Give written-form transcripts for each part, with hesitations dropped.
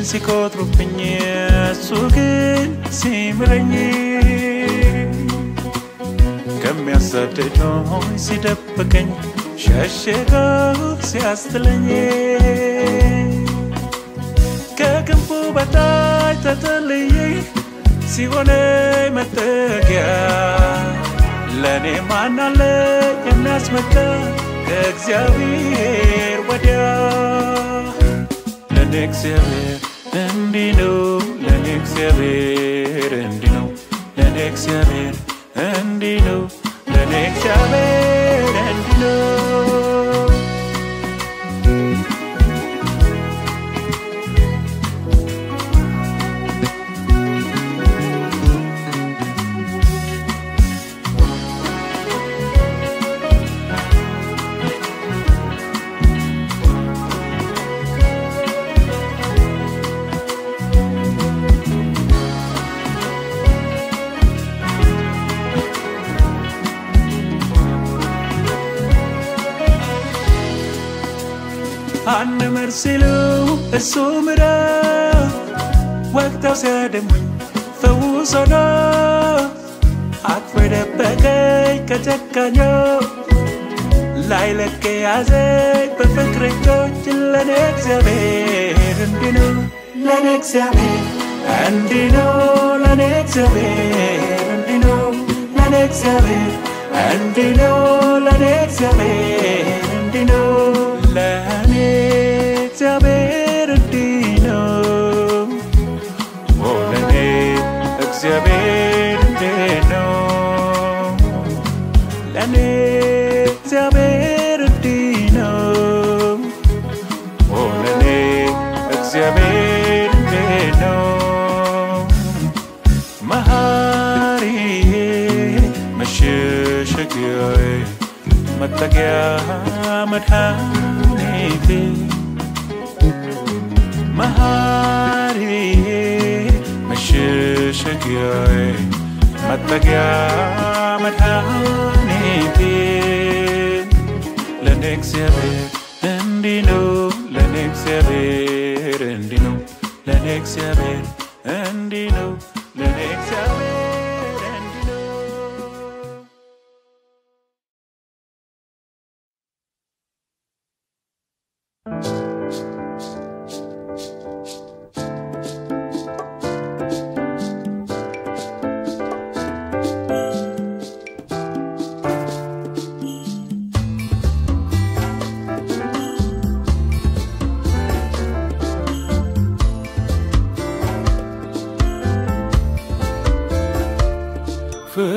ሲቆጥሩብኝ እሱ ግን ሲምረኝ ከሚያሳድደኝ ሲደብቀኝ ሸሸጎ ሲያስጥለኝ ከክንፉ በታች ተጠልዬ ሲሆነኝ መጠጊያ ለኔ ማን አለ የሚያስመካ ከእግዚአብሔር ወዲያ እግዚአብሔር እንዲህ ነው ለኔ እግዚአብሔር እንዲህ ነው ለኔ እግዚአብሔር እንዲህ ነው ለኔ እግዚአብሔር እንዲህ ነው أنا مرسلو السمرة وقت سادمون فوزنا أكبر بقى كتكنيو لايلك يا زيد بفكرك لنك زبير عندنا لنك زبير عندنا لنك زبير عندنا لنك زبير عندنا لنك زبير عندنا لنك زبير عندنا لنك زبير عندنا لنك زبير عندنا لنك زبير عندنا مهاري مششكي متقيا مدحانيتي مهاري مششكي متقيا مدحانيتي لنك زبير اندينو لنك زبير اندينو لنك زبير اندينو لنك زبير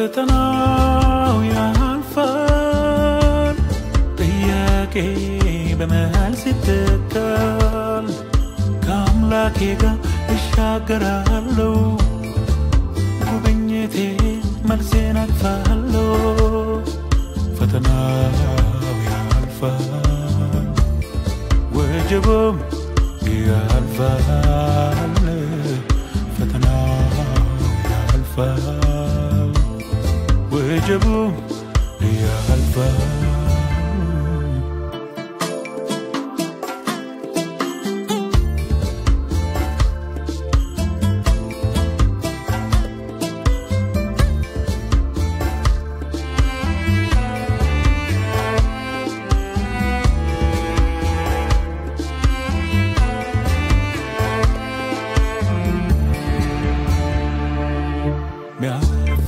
فتناو يالفال طياكي بمهال ستكال كاملاكيكا الشاقرالو قبنيتي ملسين أكفالو فتناو يالفال وجبهم يالفال فتناو يالفال وجبوا يا الفال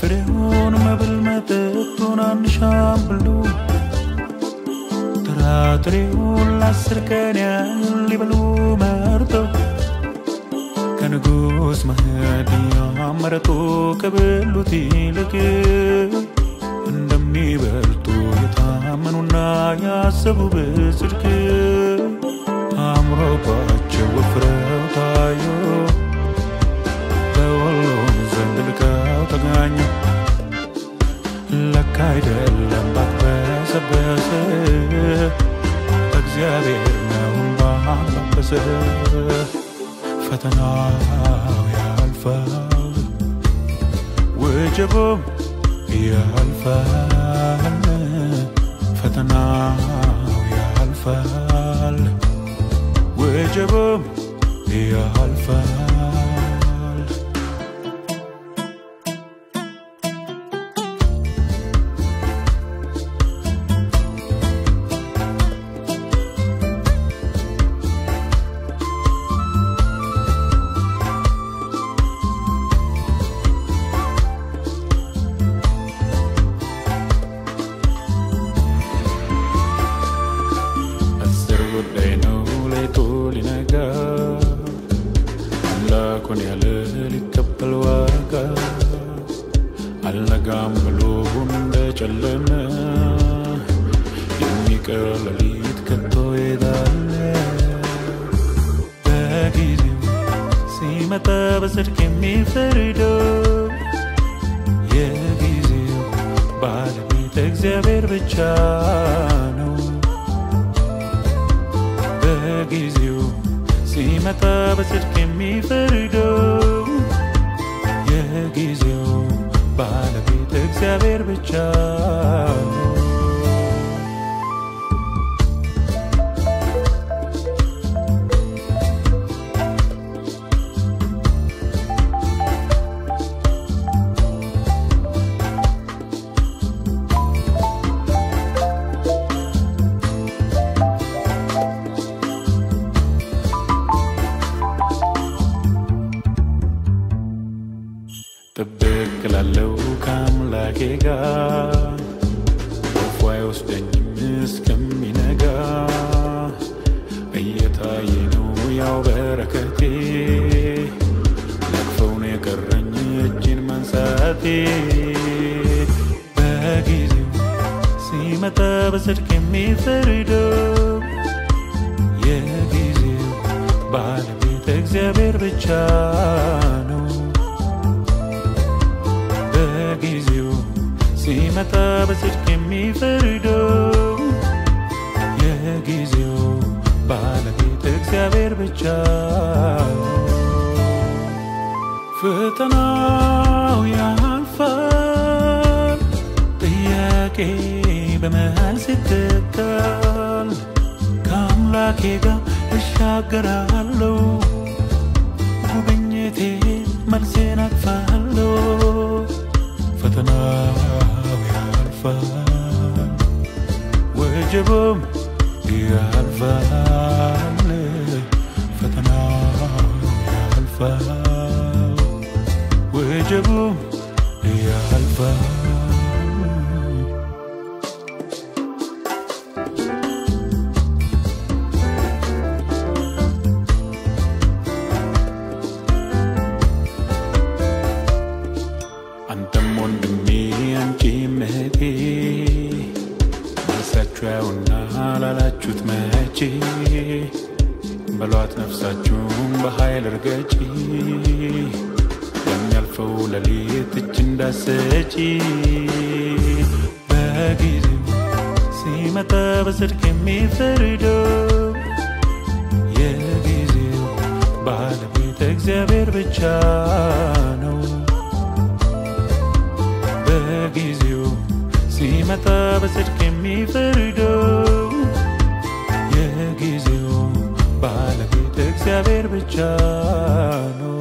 فرعون ما بالمتتون عن شامبلو تراتريون لاسركان اللي بلو مرتو كان جوز مهدي عمرتو قبلو تيلك اندمني برتو يتامنونا ياسبو بسرك عمرو باچو وفرو تايو بولون زندلكاو تغانيو لك አይደለም ባትበሰበሰ እግዚአብሔር ነው ባንበሰ ፈተናው ያልፋል ወጀቡም ያልፋል ፈተናው ያልፋል ወጀቡም ያልፋል They know they told in a girl. ጨርቁን ያለ ሊቀበል ዋጋ አልነጋም ብሎ እንደጨለመ የሚቀር ሌሊት ከቶ ይሄዳል በጊዜው ሲመጣ በጽድቅ የሚፈርደው የጊዜው ባለቤት እግዚአብሔር ብቻ ነው በጊዜው ሲመጣ በጽድቅ የሚፈርደው የጊዜው ባለቤት እግዚአብሔር ብቻ ነው ተበክላለው ካምላኬ ጋር ወፋይ ወስደኝም እስከሚነጋ እየታየ ነው ያው በረከቴ ለክፈውን የቀረኝ እጅን መንሳቴ በጊዜው ሲመጣ በጽድቅ የሚፈርደው የጊዜው ባለቤት እግዚአብሔር ብቻ ነው በጊዜው ሲመጣ በጽድቅ የሚፈርደው የጊዜው ባለቤት እግዚአብሔር ብቻ ፈተናው ያልፋል ጥያቄ በመሃል ሲተካል ከአምላኬ ጋር እሻገራለሁ ጉብኝቴ መልሴን አቅፋለሁ ፈተናው ያልፋል ወጀቡም ያልፋል ፈተናው ያልፋል ወጀቡም ያልፋል መልሳችሁና ላላችሁት መቼ በሏት ነፍሳችሁን በኃይል እርገጪ የሚያልፈው ሌሊት እጅ እንዳሰጪ በጊዜው ሲመጣ በጽድቅ የሚፈርደው የጊዜው ባለቤት እግዚአብሔር ብቻ ነው በጊዜው ሲመጣ በጽድቅ የሚፈርደው የጊዜው ባለቤት እግዚአብሔር ብቻ ነው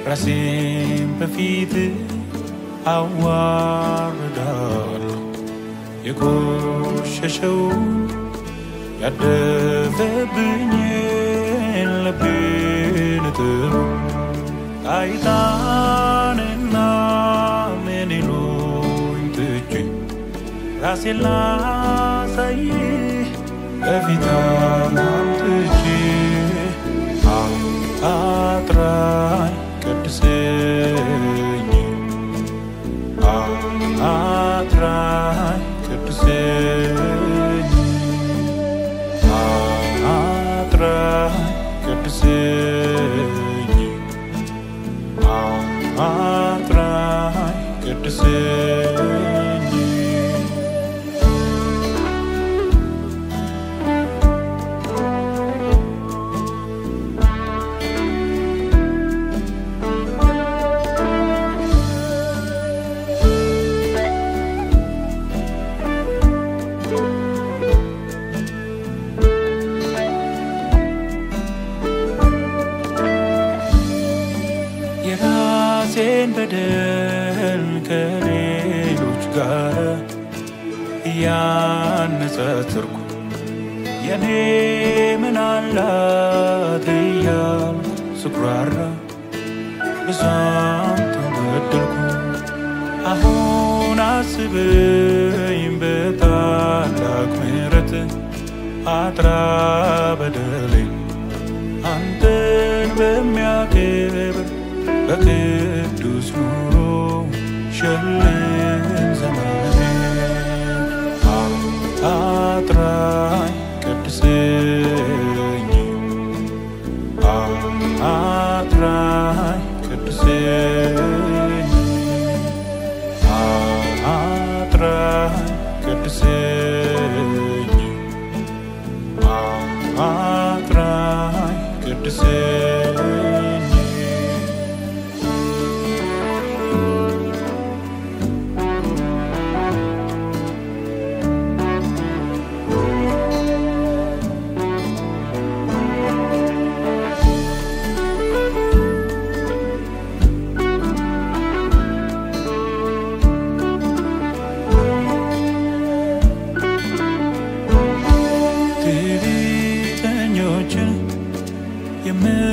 ራሴን በፊት አዋርዳለሁ የቆሸሸው ያደፈብኝን ልቤን እጥብ አይታንና ምን ይሉኝ ትቼ ራሴን ላሳይ በፊት አምጥቼ አጥራኝ ቅድስኝ አጥራኝ ቅድስኝ እያነጻጸርኩ የኔ ምን አላት እያልኩ ስኩራራ ብዙም ተበደልኩ አሁን አስበኝ በታላቅ ምሕረት አጥራ በደሌን አንተን በሚያከብር በቅዱስ ኑሮ ሸልም ዘመኔን አጥራኝ ቅድሰኝ አጥራኝ ቅድሰኝ አጥራኝ ቅድሰኝ አጥራኝ ቅድሰኝ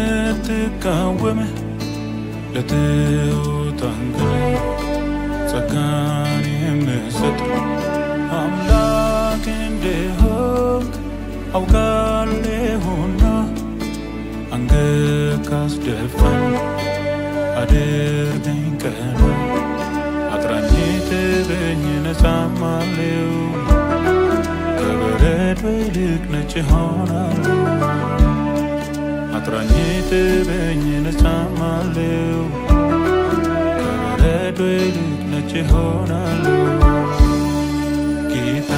የምትቃወም ለትሑታን ግን ጸጋን የምትሰጥ አምላክ እንደሆንክ አውቃለሁና አንገት ካስደፋኝ አድርገኝ ቀና አጥራኝ ትበኝ ነጻማለሁ ከበረዶ ይልቅ ነጭ እሆናለሁ አጥራኝ ትበኝ ነጻማለሁ ከበረዶ ይልቅ ነጭ እሆናለሁ ጌታ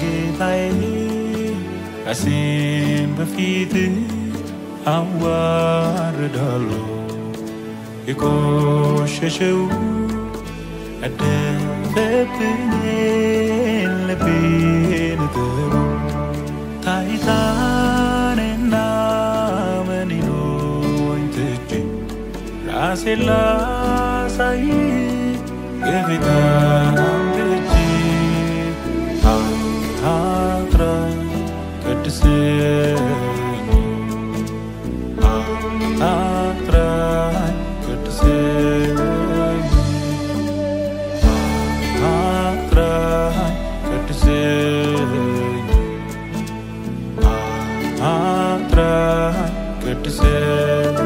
ጌታዬ ራሴን በፊትህ አዋርዳለሁ የቆሸሸው ያደፈብኝን ልቤን እጠበው ታይታንና መኒኖኝ ትቼ ራሴን ላሳይ የፊትህን አምጥቼ አጥራኝ ቅድሰኝ አጥራኝ ቅድሰኝ አጥራኝ ቅድሰኝ አጥራኝ ቅድሰኝ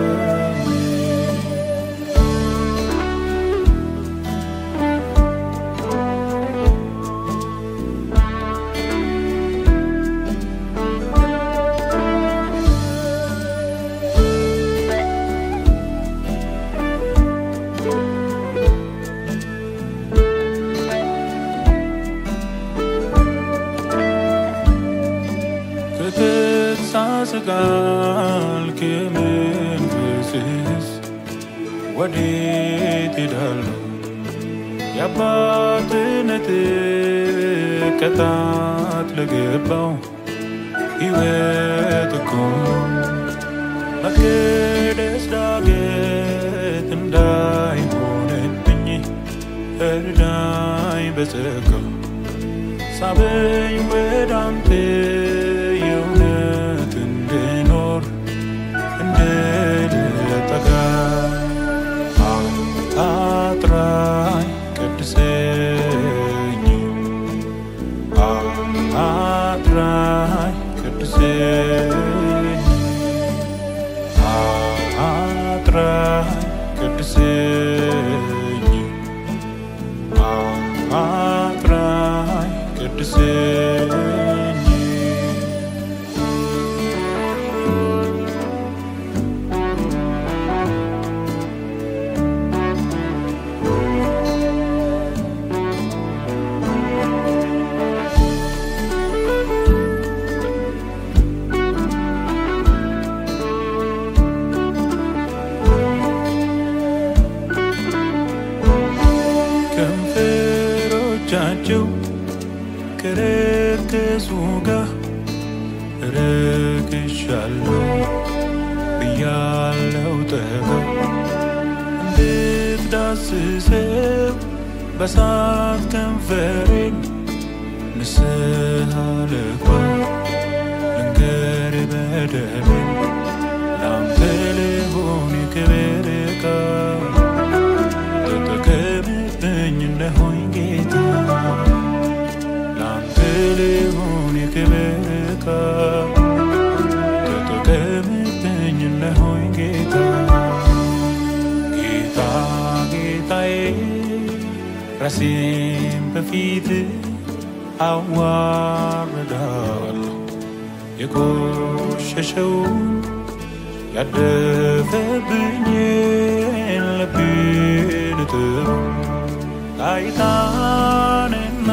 ቃል ከመንፈስስ ወዴት ሄዳለሁ የአባትነት ቅጣት ለገባው ሕይወት እኮ መቅደስ ዳገት እንዳይሆንብኝ እርዳኝ በጸጋው ሳበኝ ወደ አንተ የእውነት እንድኖር እንድልጠጋ አጥራኝ ቅድሰኝ አጥራኝ ቅድሰኝ አጥራኝ ቅድሰኝ አጥራኝ ቅድሰኝ ከንፈሮቻቸው ከረከሱ ጋር ረክሻለሁ ብያለሁ ጠጋ እንድትዳስሰው በሳት ከንፈሬን ንስሃልኳ ልንገር በደሌ ላንተ ልሆን ክብርካ ተጠቀምብኝ እንደሆኝ ጌታ ላንተ ልሆን ክብርካ ተጠቀምብኝ እንደሆኝ ጌታ ጌታ ጌታዬ ራሴን በፊት አዋርዳለሁ የቆሸሸውን ያደፈብኝን ልቤን እጥብ ታይታንና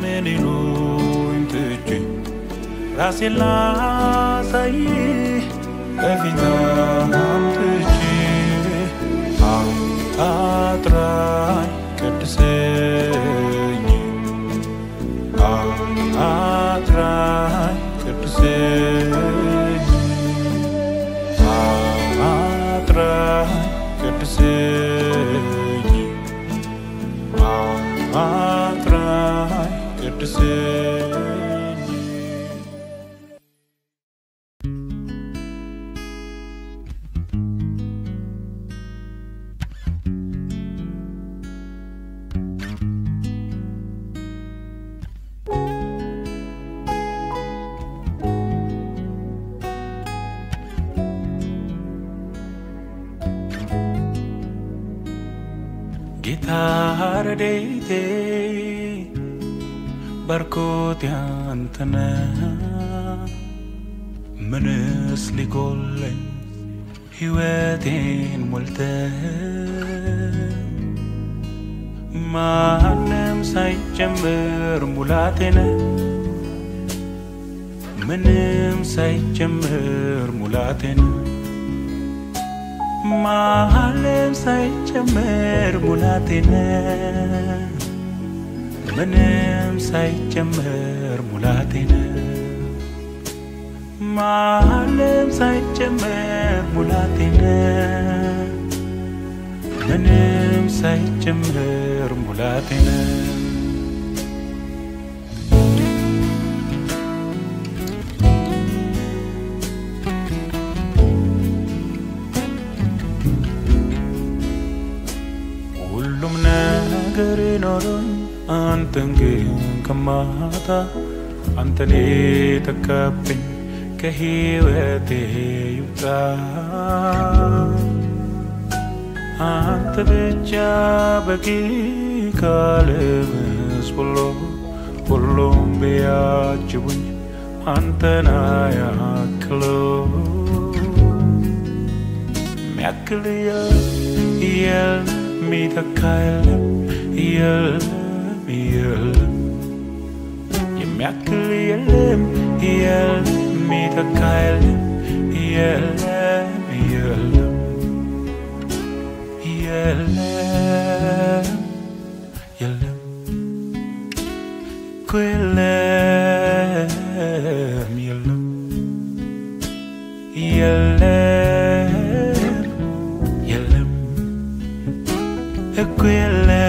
ምኔኖኝ ትቼ ራሴን ላሳይ በፊትህ አምጥቼ አጥራኝ ቅድሰኝ አጥራኝ ቅድሰኝ አጥራኝ ቅድሰኝ አጥራኝ ቅድሰኝ ጌታ ረድኤቴ ባርኮቴ አንተ ነህ ምንስ ሊጎለኝ ሕይወቴን ሞልተህ ማንም ሳይጨምር ሙላቴ ነህ ምንም ሳይጨምር ሙላቴ ነህ ማንም ሳይጨምር ሙላቴ ነህ ምንም ሳይጨምር ሙላቴ ነህ ማንም ሳይጨምር ሙላቴ ነህ ምንም ሳይጨምር ሙላቴ ነህ ሁሉም ነገር ኖሮኝ አንተን ግን ከማጣ አንተን የተካብኝ ከሕይወቴ ይውጣ አንተ ብቻ በቂ ካለምስ ሁሉም ቢያጅቡኝ አንተን አያክለው ሚያክል የለም የሚተካ የለም የሚያክል የለም የሚተካ የለም እኮ የለም እኮ የለም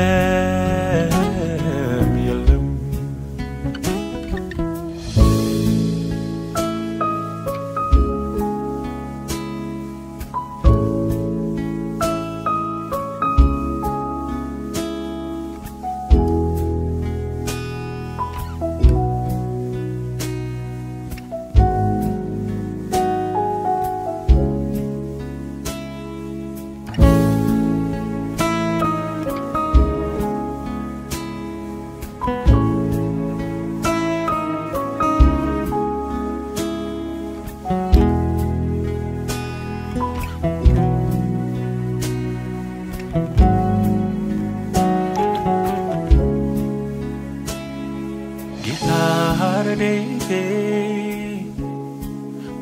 ረድኤቴ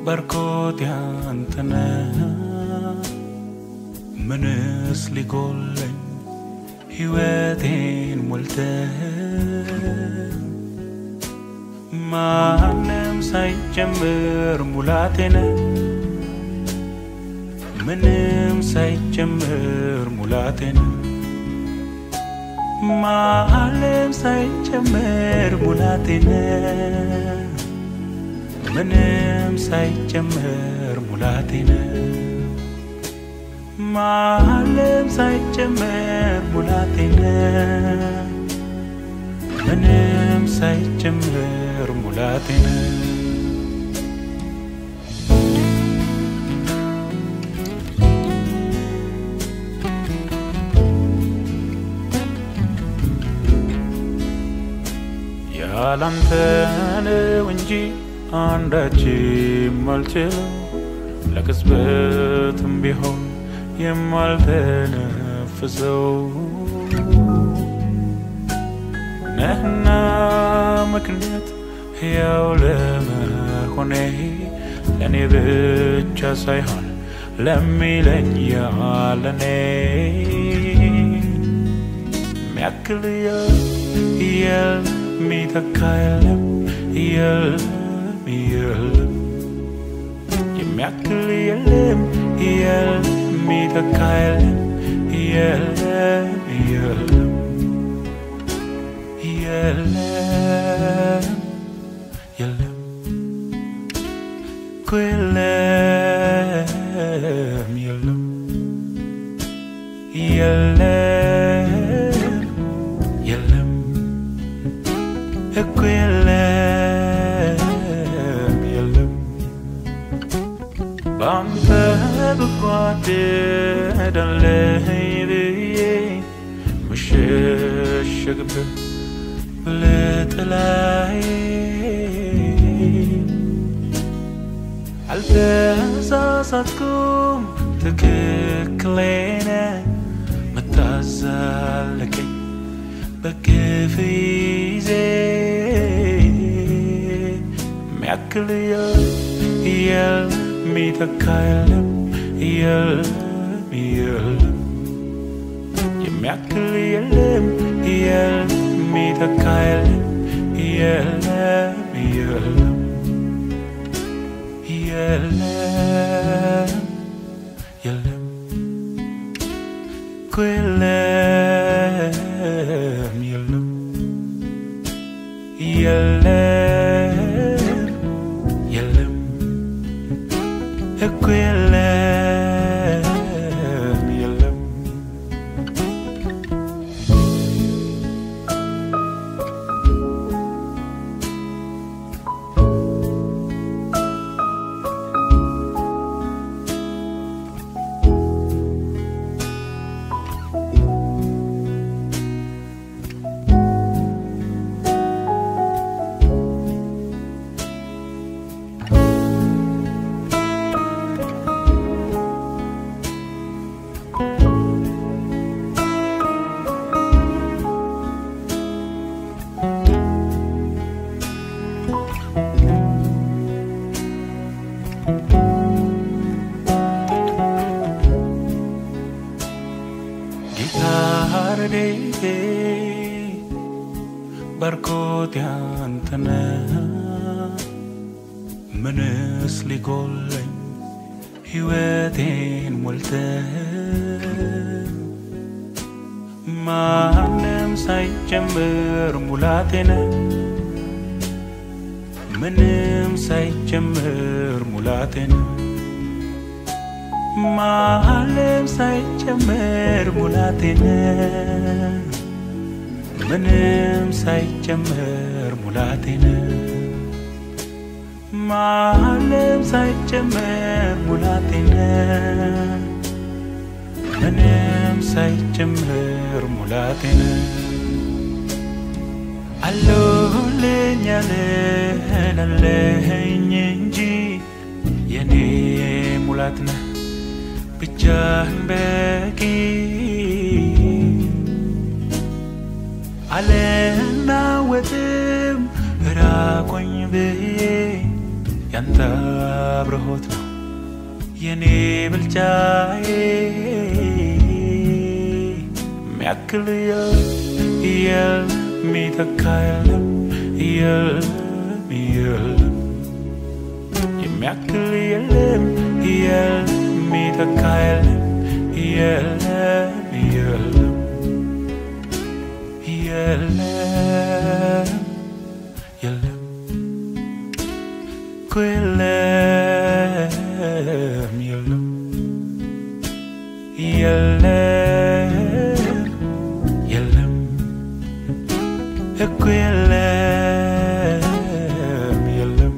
ባርኮቴ አንተ ነህ ምንስ ሊጎለኝ ሕይወቴን ሞልተህ ማንም ሳይጨምር ሙላቴ ነህ ምንም ሳይጨምር ሙላቴ ነህ ማለም ሳይጨመር ሙላቴነ ምንም ሳይጨመር ሙላቴነ ማለም ሳይጨመር ሙላቴነ ምንም ሳይጨመር ሙላቴነ ያላንተ ነው እንጂ አንዳችም አልችልም ለቅጽበትም ቢሆን የማልተነፍሰው ነህና ምክንያት ሕያው ለመሆኔ ለእኔ ብቻ ሳይሆን ለሚለኝ ያለኔ ሚያክል የሚተካ የለም የሚያክል የሚተካ የለም ባንተ ብጓደዳለኝ ብዬ ምሸሸግብህ ለጥላዬ አልተሳሳትኩም ትክክሌ ነህ ምታዛልቀኝ በክፉ ጊዜ ሚያክል የሚተካ የለም የሚያክል የሚተካ የለም ባርኮት ያንተነ ምንስ ሊጎለኝ ሕይወቴን ሞልተህ ማንም ሳይጨምር ሙላቴነ ምንም ሳይጨምር ሙላቴነ ማለም ሳይጨምር ሙላቴነ ምንም ሳይጨምር ሙላቴነ ማለም ሳይጨምር ሙላቴነ ምንም ሳይጨምር ሙላቴነ አለሁልኝ ያለኝ እንጂ የኔ ሙላት ነህ ብቻህን በቂ አልናወጥም ራቆኝ ብዬ ያንተ አብሮት ነው የኔ ብልጫዬ ሚያክል የሚተካ የለም የሚያክል የሚተካ የለም የለም የለም የለም የለም የለም የለም የለም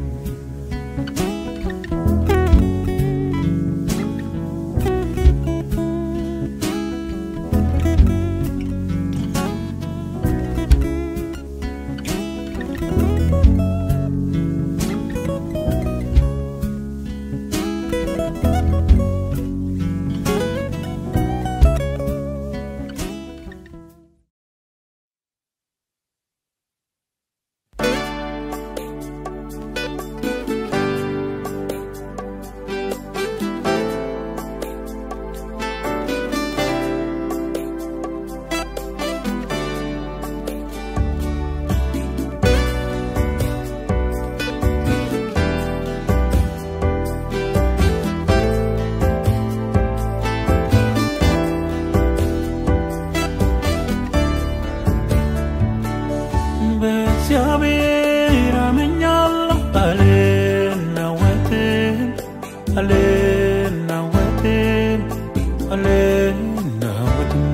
እግዚአብሔር አመኛለሁ አልናወጥም አልናወጥም አልናወጥም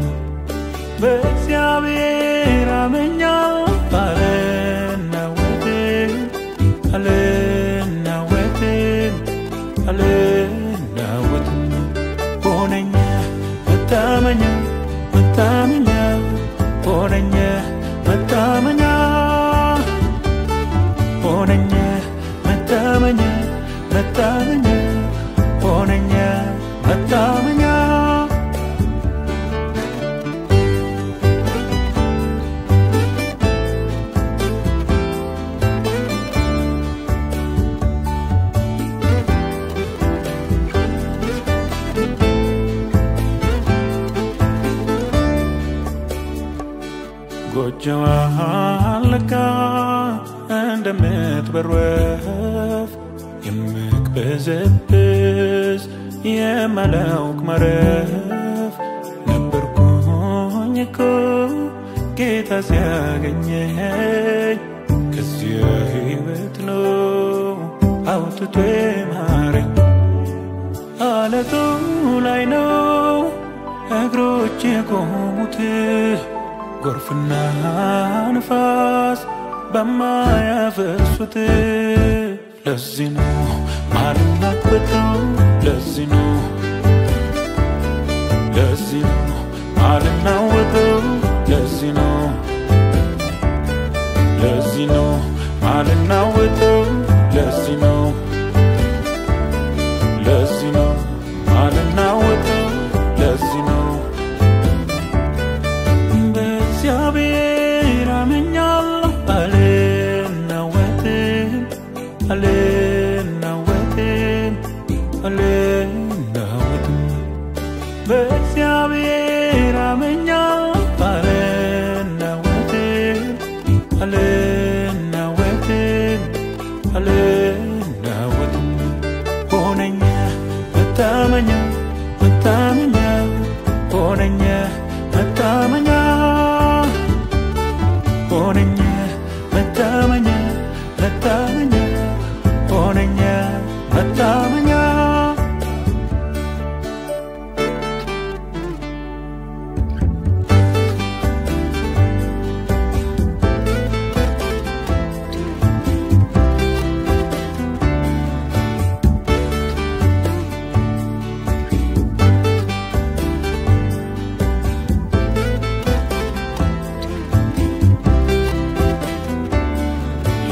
በእግዚአብሔር አመኛለሁ አልናወጥም አልናወጥም አልናወጥም ሆነኛ መታመኛ መታመኛ ሆነኛ መታመኛ ሆነኛ መታመኛ መታመኛ ሆነኛ መታመኛ ጎጆዋ አለቃ እንደምትበር ወፍ የምቅበዘብዝ የማላውቅ ማረፍ ነበርኩኝ እኮ ጌታ ሲያገኘኝ ከዚያ ሕይወት ነው አውጥቶ ማረኝ አለቱ ላይ ነው እግሮቼ የቆሙት ጎርፍና ንፋስ በማያፈሱት ለዚህ ነው ማልናወጠው ለዚህ ነው ማልናወጠው ለዚህ ነው ማልናወጠው ለዚህ ነው ማልናወጠው ለዚህ ነው በእግዚአብሔር አመኛለሁ አልናወጥም አልናወጥም አልናወጥም በእግዚአብሔር አመኛለሁ አልናወጥም አልናወጥም አልናወጥም ሆነኛ መታመኛ መታመኛ ሆነኛ መታመኛ ሆነኛ መታመኛ መታመኛ ሆነኛ መታመኛ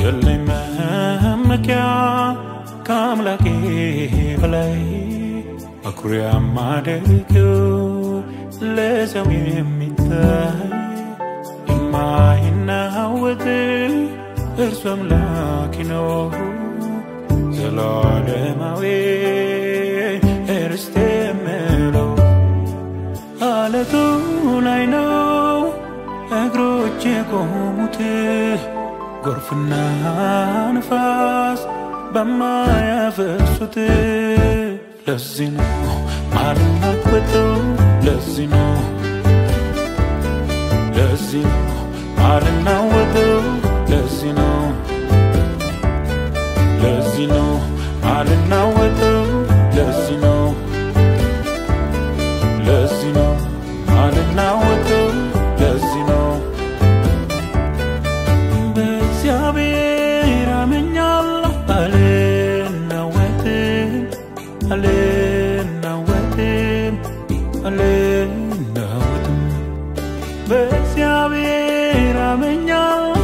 የለኝ መመኪያ ከአምላኬ በላይ መኩሪያ ማደርገው ለሰው የሚታይ የማይናወጥ እርሱ አምላኬ ነው ዘላለማዊ ርስቴ የምለው አለቱ ላይ ነው እግሮቼ የቆሙት ጎርፍና ንፋስ በማያፈሱት ለዚህ ነው ማልናወጠው ለዚህ ነው አልናወጠው ለዚህ ነው አልናወጠው ለዚህ ነው አልናወጠው ለዚህ ነው በእግዚአብሔር አምኛለሁ አልናወጥም በእግዚአብሔር አምኛለሁ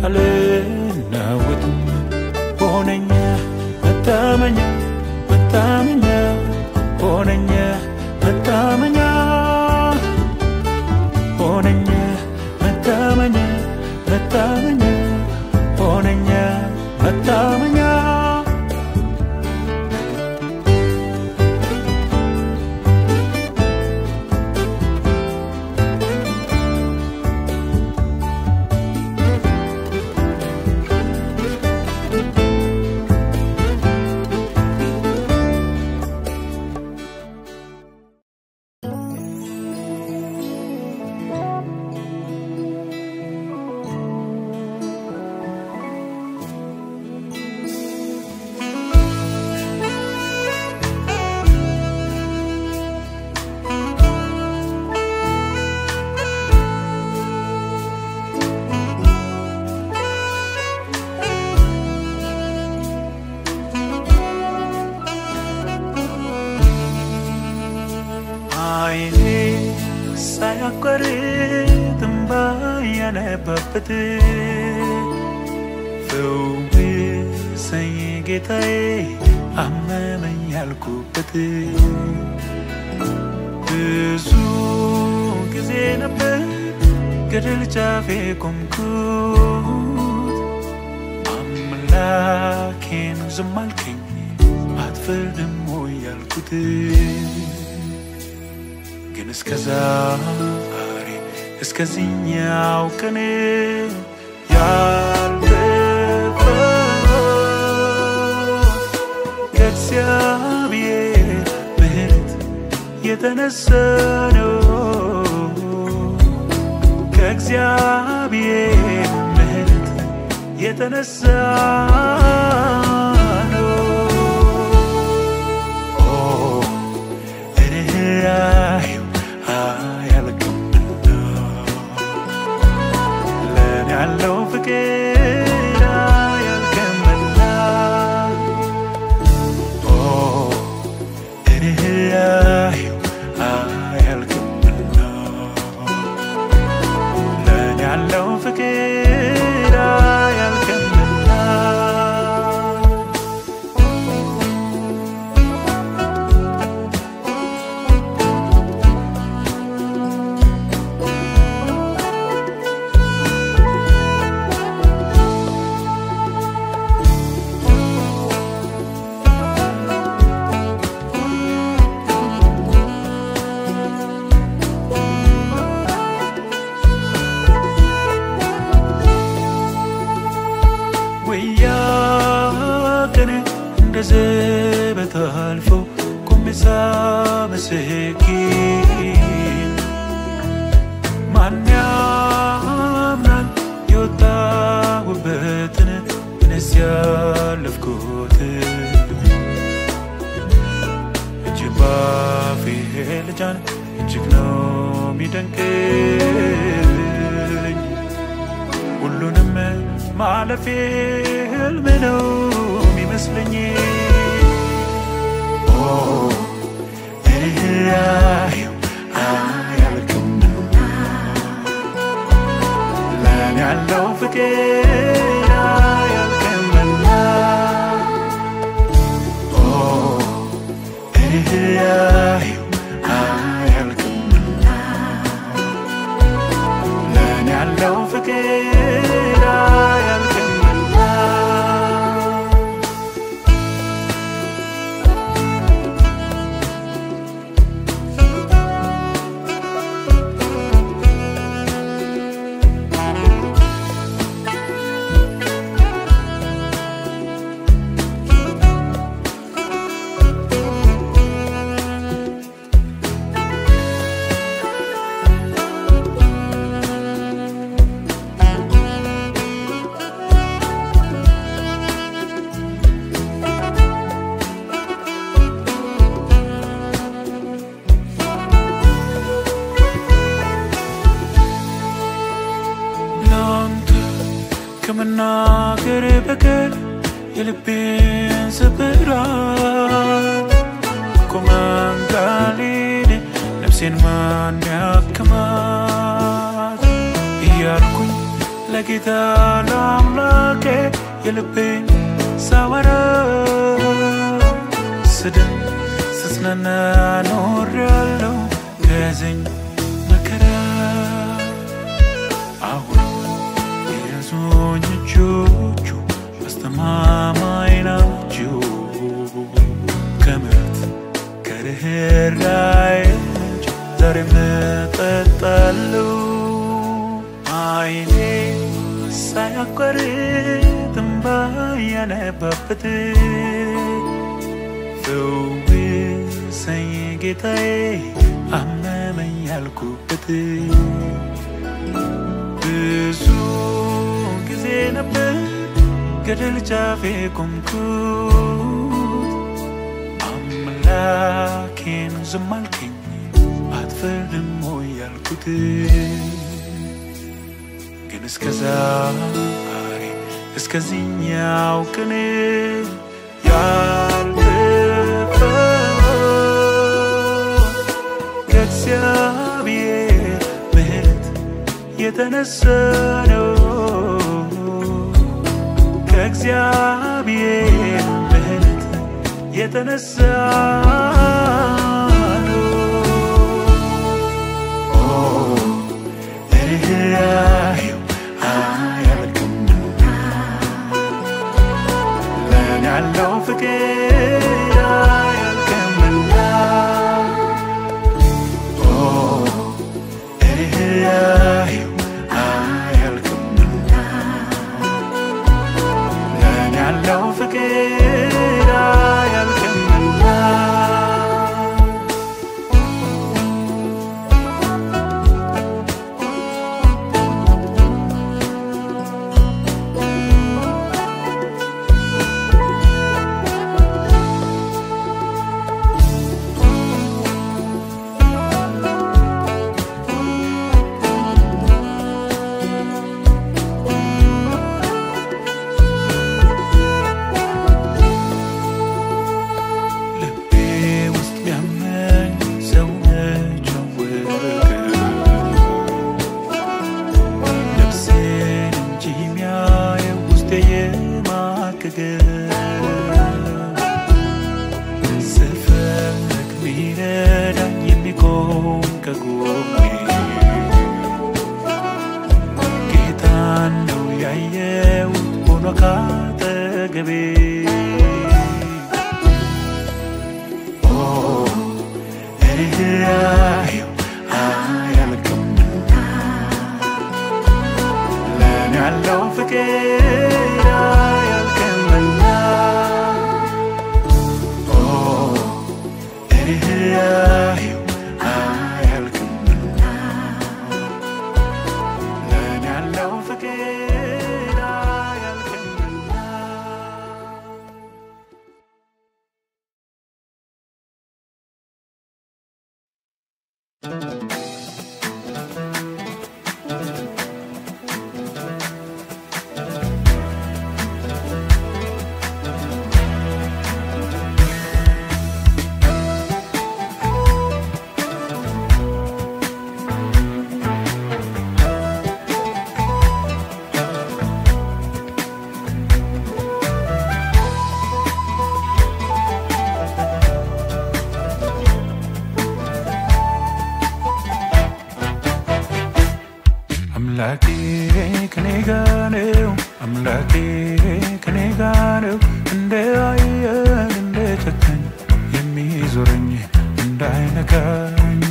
አልናወጥም ሆነኛ መታመኛ ሆነኛ መታመኛ ሆነኛ መታመኛ ሆነኛ መታመኛ ሳያቋርጥ እንባ ያነባበት ፈውሰኝ ጌታዬ አመመኝ ያልኩበት ብዙ ጊዜ ነበር ገደል ጫፍ ቆምኩት አምላኬን ዝም አልከኝ አትፈርድም ወይ ያልኩት ግን እስከዛሬ እስከዚህኛው ቀን ያልጠፋው ከእግዚአብሔር ምሕረት የተነሳ ነው ከእግዚአብሔር ምሕረት የተነሳ ነው ርኅራኄው አያልቅምና ለእኔ ያለው ፍቅር አያልቅምና ርኅራኄው አያልቅምና ለእኔ ያለው ፍቅር አያልቅምና እንደዘበት አልፎ ቆሜሳ መሰኪን ማን ያምናል የወጣሁበትን እኔስ ያለፍኩት እጅ ባፌ ልጫን እጅግ ነው የሚደንቀኝ ሁሉንም ማለፌ ህልም ነው የሚመስለኝ ርኅራኄው አያልቅምና ለእኔ ያለው ፍቅር አያልቅምና ርኅራኄው አያልቅምና ለእኔ ያለው ፍቅር አያልቅምና ከመናገር በቀር የልቤን ስብራት ቆመን ቃሌን ነፍሴን ማን ያክማት እያልኩኝ ለጌታ ለአምላኬ የልቤን ሳወራ ስድን ስጽናና ኖሬያለሁ ከያዘኝ መከራ አሁን የያዙኝ እጆቹ አስተማማኝ ናቸው ከምሕረት ከርኅራኄ እንጂ ዛሬም እጠጣለሁ አይኔ ሳያቋርጥ እንባ ያነባበት ፈውሰኝ ጌታዬ አመመኝ ያልኩበት ብዙ ጊዜ ነበር ገደል ጫፍ የቆምኩት አምላኬን ዝም አልከኝ አትፈርድም ወይ ያልኩት ግን እስከዛሬ እስከዚህኛው ቀን ያልጠፋው ከእግዚአብሔር ምሕረት የተነሳ ነው ከእግዚአብሔር ምሕረት የተነሳ ነው ርኅራኄው አያልቅምና ለእኔ ያለው ፍቅር አያልቅምና ርኅራኄው አያልቅምና ለእኔ ያለው ፍቅር አያልቅምና ስፈልግ ሚረዳኝ የሚቆም ከጎኔ ጌታን ነው ያየሁት ሆኖ ካጠገቤ ርኅራኄው አያልቅምና ለእኔ ያለው ፍቅር አያልቅምና ርኅራኄው አያልቅምና ለእኔ ያለው ፍቅር አያልቅምና አምላኬ ከኔ ጋር ነው አምላኬ ከኔ ጋር ነው እንደ አየር እንደ ጨካኝ የሚዞረኝ እንዳይነካኝ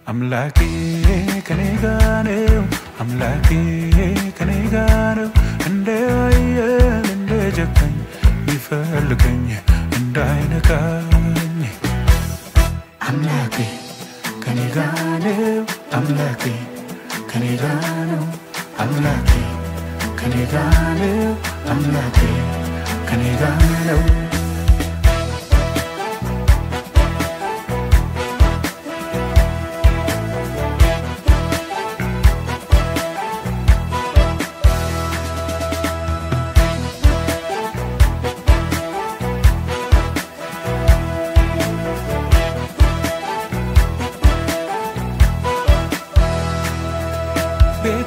አምላኬ ከኔ ጋር ነው አምላኬ ከኔ ጋር ነው እንደ አየር እንደ ጨካኝ የሚፈልገኝ እንዳይነካኝ አምላኬ ከኔ ጋር ነው አምላኬ ከኔ ጋር ነው አምላኬ ከኔ ጋር ነው አምላኬ ከኔ ጋር ነው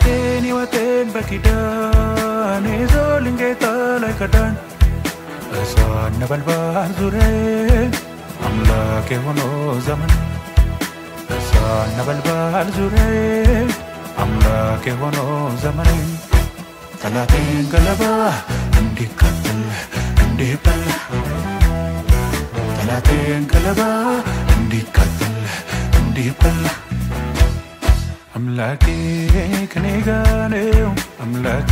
ቤቴን ሕይወቴን በኪዳን ይዞ ልንጌታ ላይ ከዳን እሳት ነበልባል ዙሪያዬን አምላኬ ሆኖ ዘመን እሳት ነበልባል ዙሪያዬን አምላኬ ሆኖ ዘመን ጠላቴን ገለባ እንዲቃጠል እንዲበላ ጠላቴን ገለባ እንዲቃጠል እንዲበላ አምላኬ ከኔ ጋር ነው አምላኬ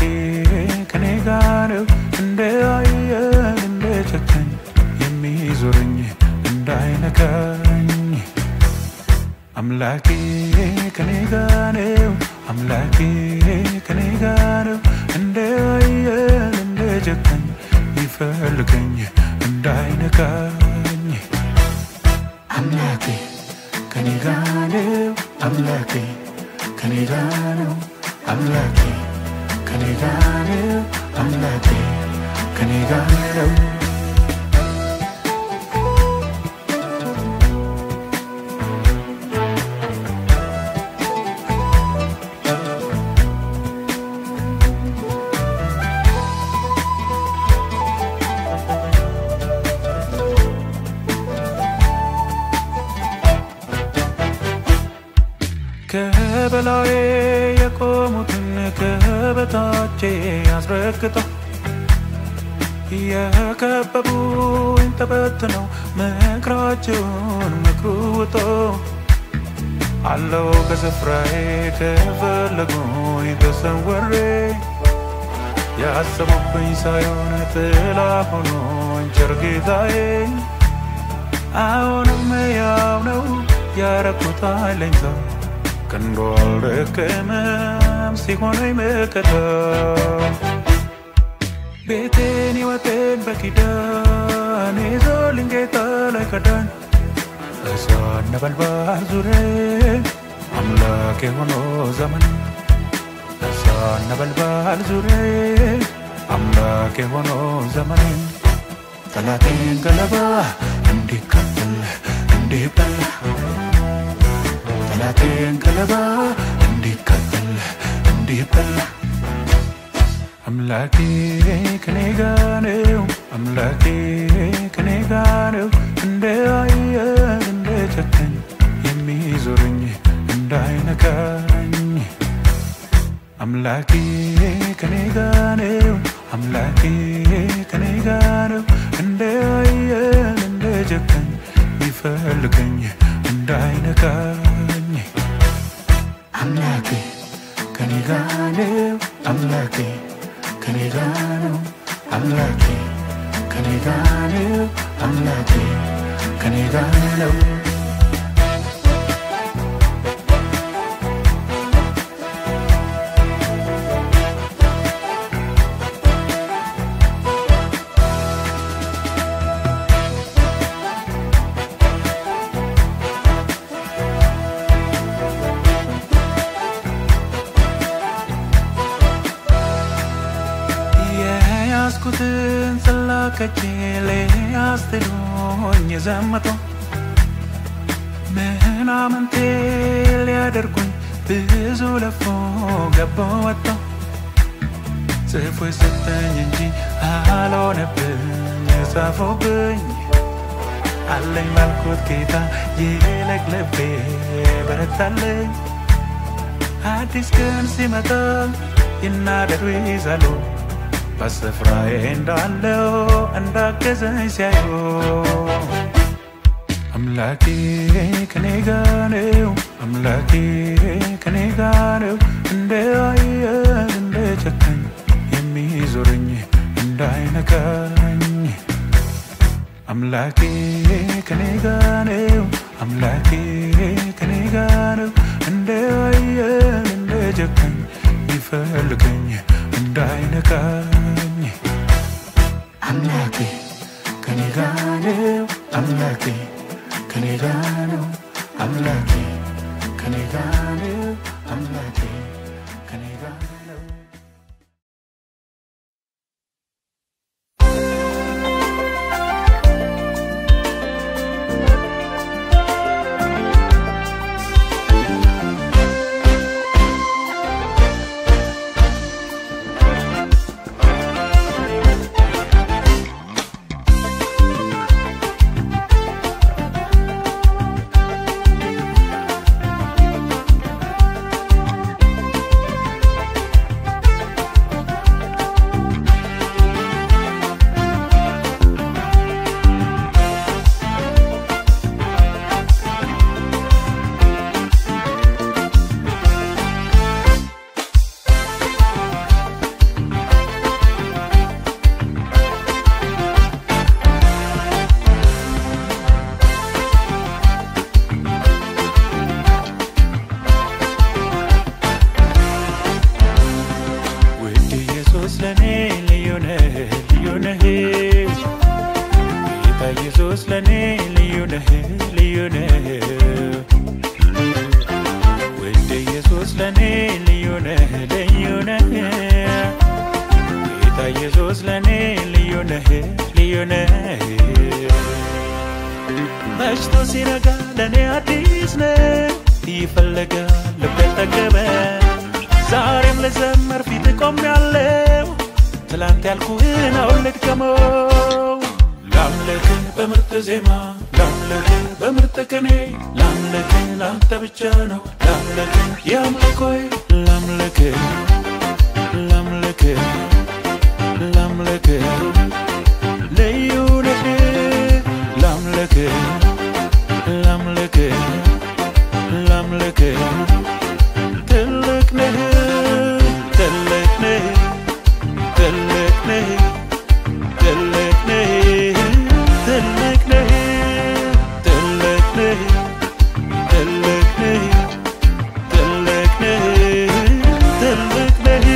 ከኔ ጋር ነው እንደ አየር እንደ ጨካኝ የሚዞረኝ እንዳይነካኝ አምላኬ ከኔ ጋር ነው አምላኬ ከኔ ጋር ነው እንደ አየር እንደ ጨካኝ ይፈልገኝ እንዳይነካኝ አምላኬ ከኔ ጋር ነው አምላኬ ከኔ ጋር ነው አምላኬ ከኔ ጋር ነው አምላኬ ከኔ ጋር ነው ከበላዬ የቆሙትን ከበታቼ አስረግጠው የከበቡኝ ተበትነው ምክራቸውን ምክሩ ውጦ አለው በስፍራዬ ከፈለጉኝ ተሰወሬ ያሰቡብኝ ሳይሆን ጥላ ሆኖኝ ቸር ጌታዬ አሁንም ያው ነው ያረኩት አለኝታ ከንዶ አልደከመም ሲሆነኝ መከታ ቤቴን ሕይወቴን በኪዳን ይዞ ልንጌታ ላይ ከዳን እሳት ነበልባል ዙሪያዬን አምላኬ ሆኖ ዘመን እሳት ነበልባል ዙሪያዬን አምላኬ ሆኖ ዘመን ጠላቴን ገለባ እንዲቃጠል እንዲበላ ጠላቴን ገለባ እንዲቃጠል እንዲበላ አምላኬ ከኔ ጋር ነው አምላኬ ከኔ ጋር ነው እንደ አየር እንደ ጨካኝ የሚዞረኝ እንዳይነካኝ አምላኬ ከኔ ጋር ነው አምላኬ ከኔ ጋር ነው እንደ አየር እንደ ጨካኝ ይፈልገኝ እንዳይነካኝ አምላኬ ከኔ ጋር ነው አምላኬ ከኔ ጋር ነው አምላኬ ከኔ ጋር ነው አምላኬ ከኔ ጋር ነው ያስኩትን ሰላከቼ ሊያስጥሉኝ የዘመተው ምናምንቴ ሊያደርጉኝ ብዙ ለፎ ገቦ ወጣው ጽፎ ሰጠኝ እንጂ አልሆነብኝ የጻፈብኝ አለኝ ባልኩት ጌታ ይልቅ ልቤ በረታለኝ አዲስ ቀን ሲመጣ ይናደዱ ይዛሉ በስፍራዬ እንዳለው እንዳገዘኝ ሲያዩ አምላኬ ከኔ ጋር ነው አምላኬ ከኔ ጋር ነው እንደ አየር እንደ ጨካኝ የሚዞረኝ እንዳይነካኝ አምላኬ ከኔ ጋር ነው አምላኬ ከኔ ጋር ነው እንደ አየር እንደ ጨካኝ ይፈልገኝ እንዳይነካኝ አምላኬ ከኔ ጋር ነው አምላኬ ከኔ ጋር ነው አምላኬ ከኔ ጋር ነው አምላኬ ከኔ ጋር ነው ለኔ ልዩ ነህ ልዩ ነህ ጌታ ኢየሱስ ለኔ ልዩ ነህ ልዩ ነህ መሽቶ ሲነጋ ለኔ አዲስ ነህ ይፈልጋል ልቤ ጠገበ ዛሬም ለዘመር ፊት ቆሜያለሁ ትላንት ያልኩህን አሁን ልድገመው ላምልክ በምርጥ ዜማ ላምልክ በምርጥ ቅኔ ላምልክ ላንተ ብቻ ነው ላምልክ ያምልኮይ ላምልክ ላምልክ ላምልክ ልዩ ነህ ላምልክ ላምልክ ላምልክ ትልቅ ነህ ትልቅ ነህ ትልቅ ነህ ትልቅ ነህ ትልቅ ነህ ትልቅ ነህ ትልቅ ነህ ትልቅ ነህ ትልቅ ነህ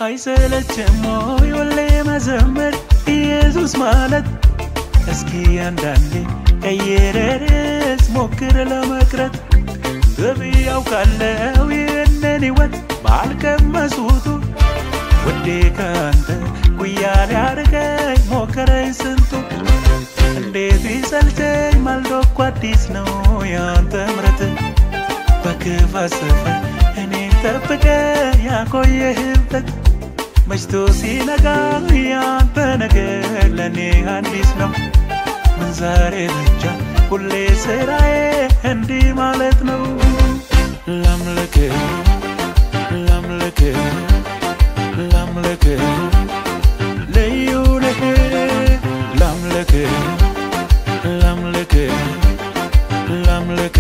አይሰለችም ወይ ወሌ መዘመር ኢየሱስ ማለት እስኪ አንዳንዴ ቀይረርስ ሞክር ለመቅረት በቢያው ካለው የነን ህይወት ባልቀመሱቱ ወዴ ካንተ ጉያሌ አርገኝ ሞከረኝ ስንቱ እንዴት ይሰልቸኝ ማልዶኩ አዲስ ነው ያንተ ምረት በክፋት ሰፈር እኔን ጠብቀ ያቆየህበት መሽቶ ሲነጋ ያንተ ነገር ለኔ አዲስ ነው ምን ዛሬ ብቻ ሁሌ ስራዬ እንዲህ ማለት ነው ላምልክ ላምልክ ላምልክ ልዩ ነህ ላምልክ ላምልክ ላምልክ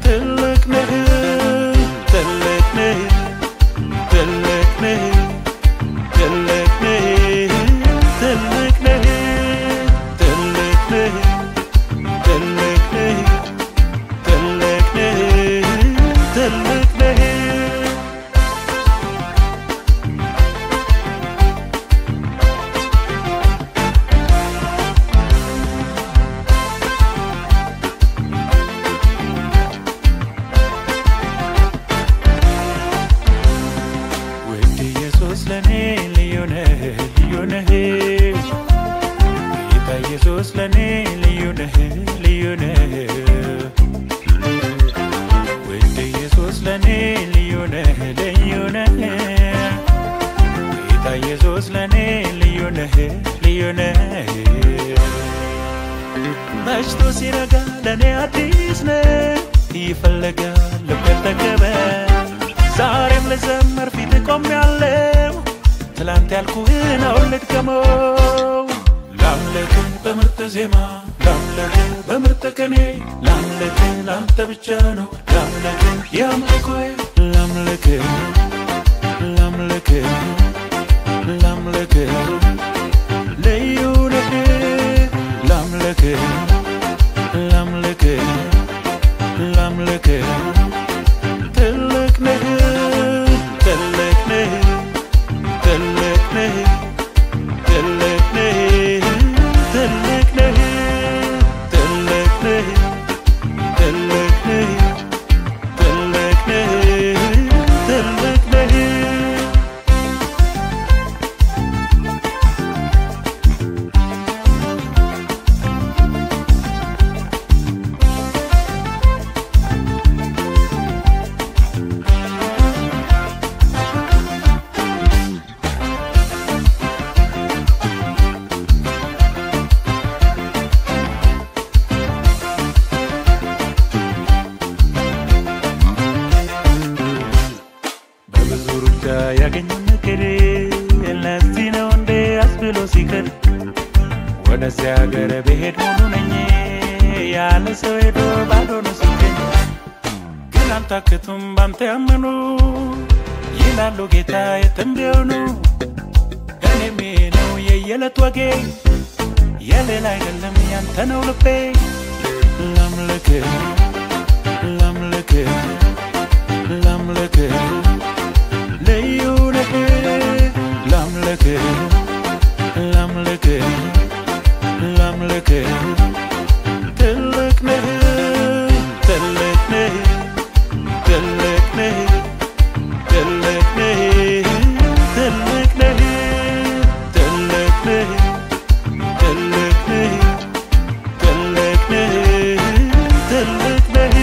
ትልቅ ነህ ትልቅ ነህ ትልቅ ነህ ትልቅ ነህ ትልቅ ነህ ትልቅ ነህ ትልቅ ነህ ትልቅ ነህ ትልቅ ነህ ለኔ ልዩ ነህ ልዩ ነህ ጌታ ኢየሱስ ለኔ ልዩ ነህ ልዩ ነህ ውድ ኢየሱስ ለኔ ልዩ ነህ ልዩ ነህ ጌታ ኢየሱስ ለኔ ልዩ ነህ ልዩ ነህ መሽቶ ሲነጋ ለኔ አዲስ ነህ ይፈልጋል ልቤ ጠገበ ዛሬም ለዘመር ፊት ቆሜያለሁ ትላንት ያልኩህን አሁን ልድገመው ላምልክ በምርጥ ዜማ ላምልክ በምርጥ ቅኔ ላምልክ ላንተ ብቻ ነው ላምልክ ያምልኮይ ላምልክ ላምልክ ላምልክ ልዩ ነህ ላምልክ ላምልክ ላምልክ ትልቅ ነህ ትልቅ ነህ ትልቅ ነህ ትልቅ ነህ ትልቅ ነህ ትልቅ ነህ ትልቅ ነህ ትልቅ ነህ ትልቅ ነህ ያገኘው ነገር ለዚህ ነው እንደ አስብሎ ሲከር ወደዚያ ሀገር በሄድ ሙሉ ነኝ ያለ ሰው ሄዶ ባዶ ነው ሲገኝ ግን አልታከቱም ባንተ ያመኑ ይላሉ ጌታ የትምቢውኑ እኔም ነው የየለት ወጌ የሌላ አይደለም ያንተ ነው ልቤ ላምልክ ላምልክ ላምልክ ልዩ ነህ ላምልክ ላምልክ ላምልክ ትልቅ ነህ ትልቅ ነህ ትልቅ ነህ ትልቅ ነህ ትልቅ ነህ ትልቅ ነህ ትልቅ ነህ ትልቅ ነህ ትልቅ ነህ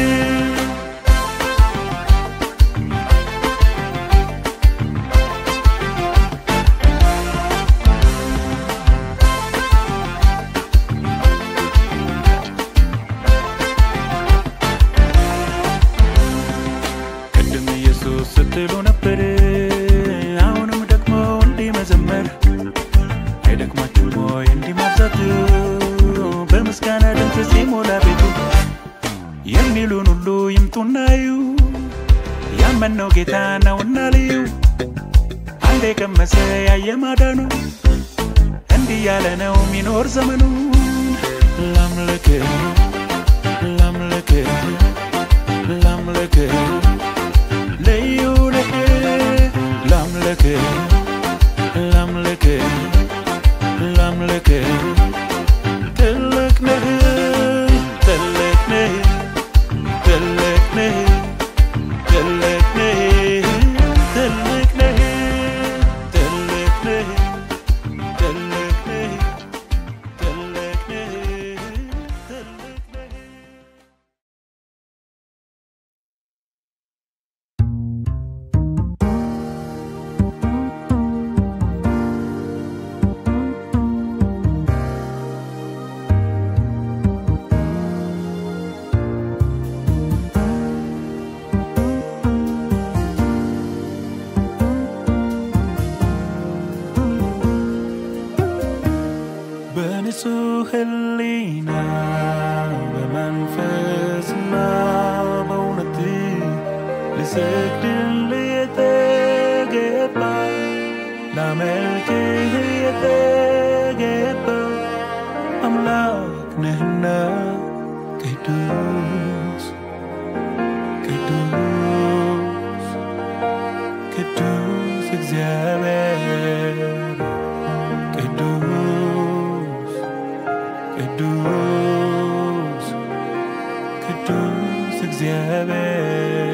ስትሉ ነበር አሁንም ደግሞ እንዲህ መዘመር አይደክማችሁም ወይ እንዲህ ማብዛት በምስጋና ድምፅ ሲሞላ ቤቱ የሚሉን ሁሉ ይምጡና እዩ ያመነው ጌታ ነውና ልዩ አንዴ ቀመሰ ያየ ማዳኑ እንዲህ ያለ ነው ሚኖር ዘመኑ ላምልክ ላምልክ ላምልክ ልዩ ነህ ላምልክ ላምልክ ላምልክ ትልቅ ነህ ትልቅ ነህ ትልቅ ነህ ትልቅ ነህ ትልቅ ነህ ትልቅ ነህ ትልቅ ነህ ትልቅ ነህ ትልቅ ነህ በንጹህ ህሊና በመንፈስና በእውነት ልሰግድልህ የተገባ ላመልክህ የተገባ አምላክ ነህና ቅዱስ ቅዱስ ቅዱስ እግዚአብሔር ቅዱስ ቅዱስ ቅዱስ እግዚአብሔር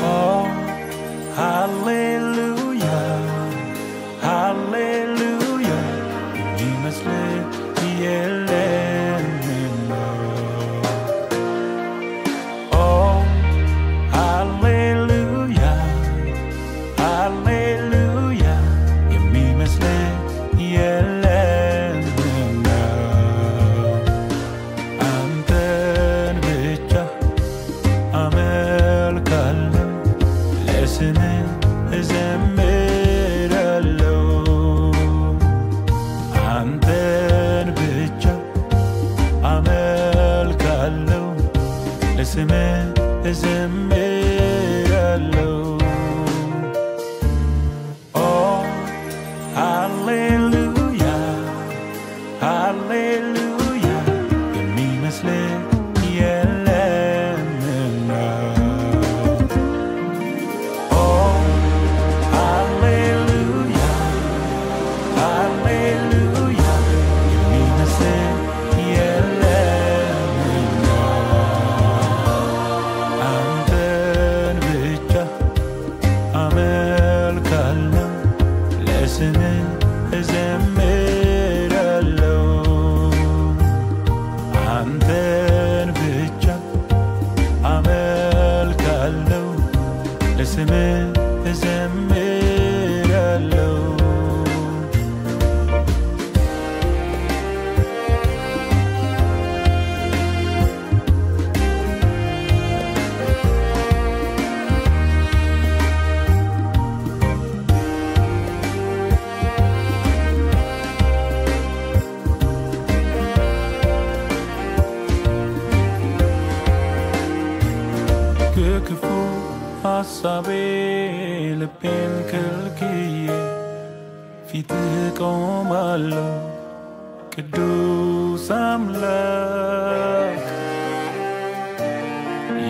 Oh hallelujah hallelujah የሚመስልህ የለምና Oh hallelujah hallelujah የሚመስልህ የለምና አንተን ብቻ አመልካለሁ ለስምህ እዘምራለሁ አንተን ብቻ አመልካለሁ ለስምህ እዘምራለሁ Oh hallelujah hallelujah የሚመስልህ የለምና Oh hallelujah hallelujah የሚመስልህ የለምና አንተን ብቻ አመልካለሁ ለስምህ እዘምራለሁ አንተን ብቻ አመልካለሁ ለስምህ እዘምራለሁ ክፉ hasabe lepen kelkiye fitik omalo kedus amlak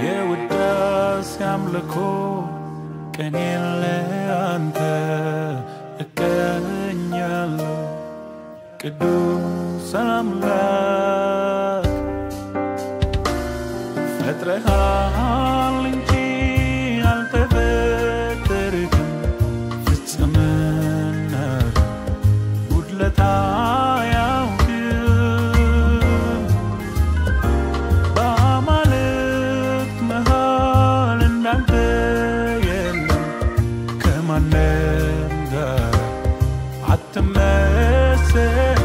yewadas amlako kanile anta akanyalo kedus amlak fatrahalinki alteveterkum fitsamana udlatayaukum bamalet mahal indante yellem kemanem gara atmesem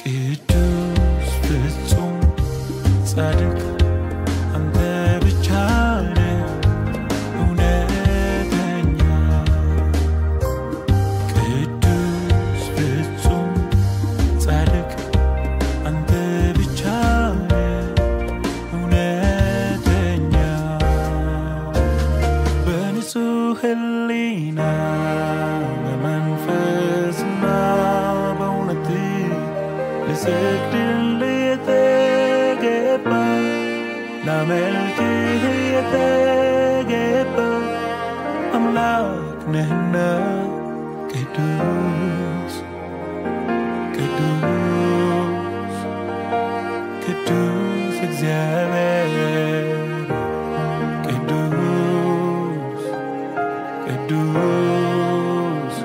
ቅዱስ ፍጹም ጻድቅ አንተ ብቻ ነህ እውነተኛ ቅዱስ ፍጹም ጻድቅ አንተ ብቻ ነህ እውነተኛ በንጹህ ሕሊና በመንፈስና በእውነት لسجد يتجبى لعملته يتجبى أملاك نهنا كدوس كدوس كدوس እግዚአብሔር كدوس كدوس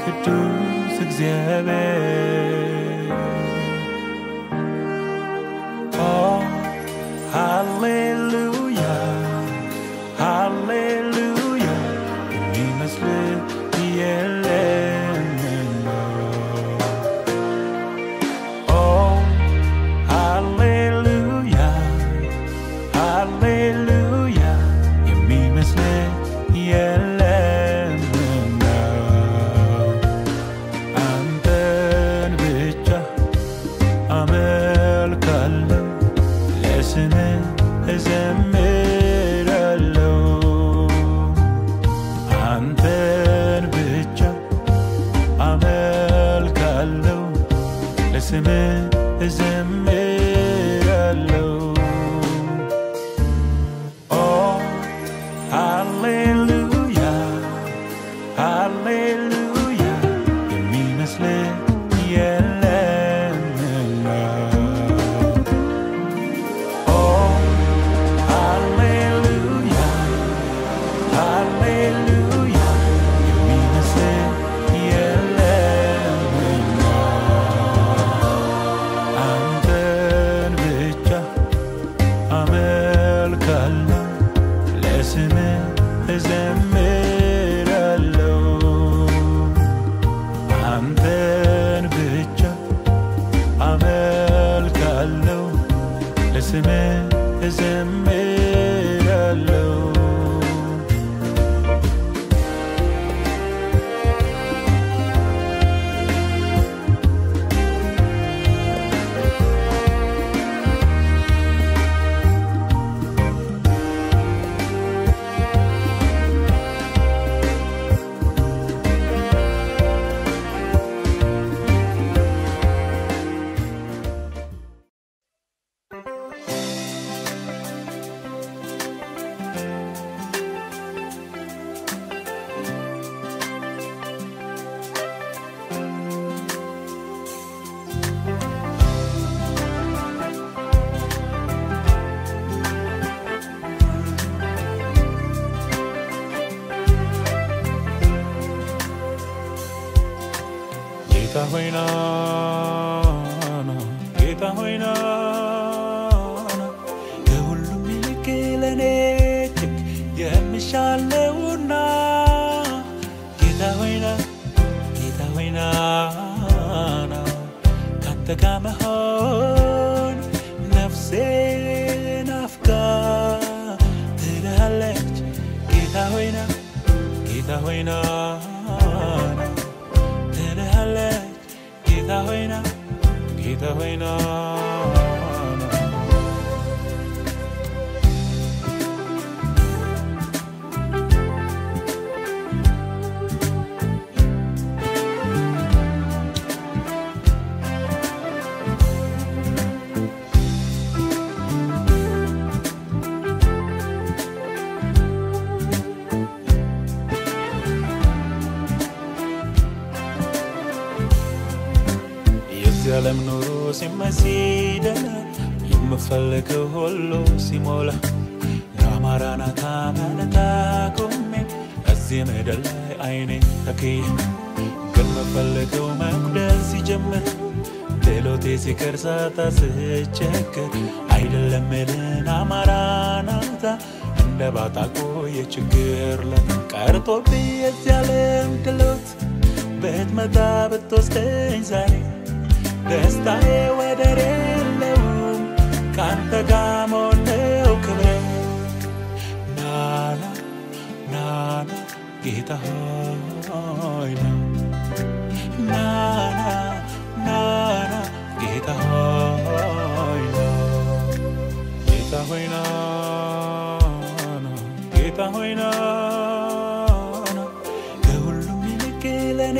كدوس እግዚአብሔር Hallelujah, hallelujah, we must live the oh, hallelujah, hallelujah, we must live the and then with Amel Kalam. Listening as a mirror, and then with you, I'm El Callo. Listening as a mirror, oh, hallelujah, hallelujah, you mean us live, yeah. Geta hoina ከሁሉም ይልቅ ለኔ እጅግ የምሻለውና ጌታ ሆይና ካንተ ጋር መሆን ነፍሴ ናፍቃ ትላለች ጌታ ሆይና ትላለች ጌታ ሆይና مسيدنا يمفلك هولو سيمولا يا ماراناتا مالتاكم أزيم دلائي عيني تكي قد مفلك ومقدل سيجمر تلوتي سيكرساتا سيچكر عيد لمدنا ماراناتا እንደባታቆ የችግር ለቀርጦ በየዚያለም ድሎት በትመታ በተወስደኝ ዛሬ ደስታዬ ወደር የለውም ካንተ ጋር ሞለው ክብሬ ናና ናና ጌታ ሆይ ናና ናና ጌታ ሆይ ጌታ ሆይ ጌታ ሆይ ና ከሁሉም ይልቅ ለኔ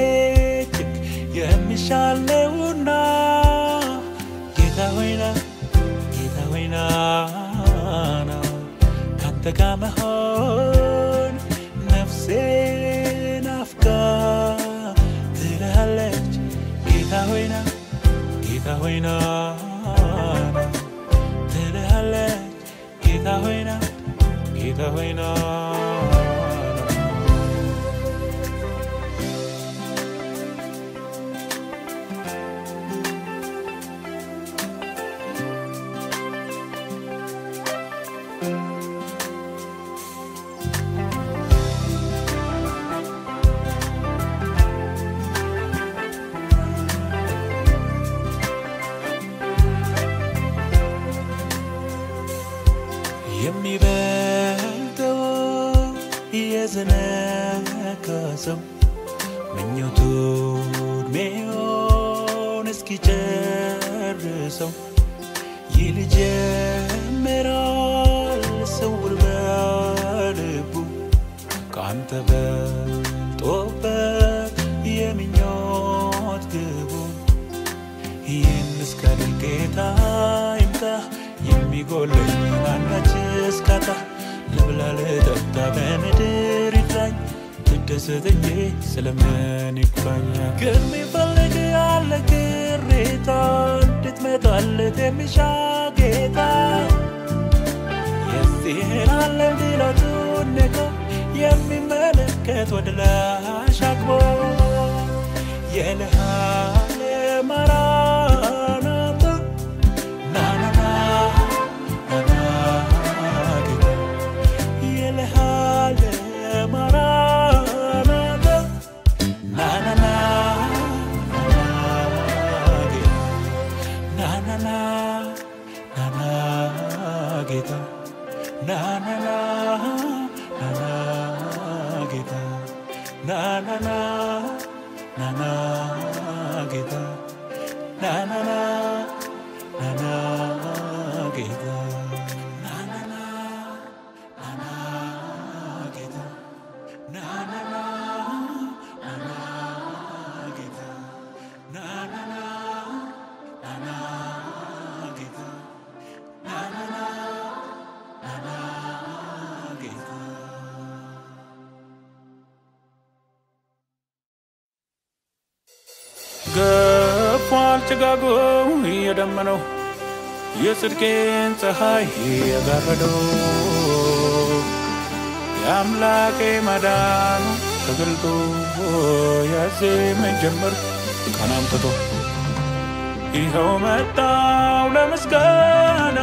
የሚሻል ነውና ጌታ ሆይ ና ካንተ ጋር መሆን ነፍሴ ናፍቃ ትላለች ጌታ ሆይ ና ትላለች ጌታ ሆይ ና Kita hoina Yemi Kazam Minyotu meon eskicherso Yilije meral sawul balbu Kanta tobat yeminyot gebu Yenskal geta imta yemigolay anachis kata Leblale dabta bemeder itray ተደሰተኝ ስለምን ይቆኛ ግን ይፈልግ ያለ ግሬታ እንድትመጣለት የሚሻጌታ የዚህን ዓለም ድሎቱን ንቆ የሚመለከት ወደ ላይ አሻግቦ የለሃለ ማራናታ ናናና ጌታ የለሃለ ማራናታ Gita na na na na na Gita na na na na na Gita na na na na na Gita na na na na na Gita na na na na na Gita na na na na na Gita na na na ገፏል ጭጋጉ የደመነው የጽድቄን ፀሐይ የጋረደው የአምላኬ ማዳኑ ተገልጦ ያዜመኝ ጀመር ቀን አምጥቶ ይኸው መጣው ለምስጋና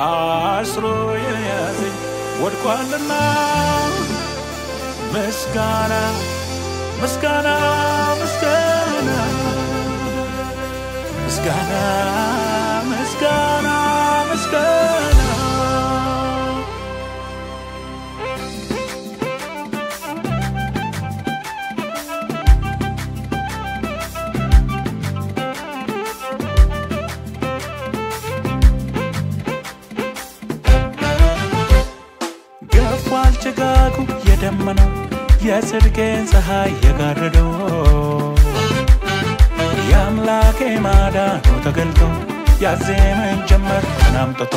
አስሮ የያዘኝ ወድቋልና ምስጋና ምስጋና ምስጋና ምስጋና ምስጋና ምስጋና ገፏል ጭጋጉ የደመነው የጽድቄን ፀሐይ የጋረደው የአምላኬ ማዳኑ ተገልጦ ያዜመኝ ጀመር ቀን አምጥቶ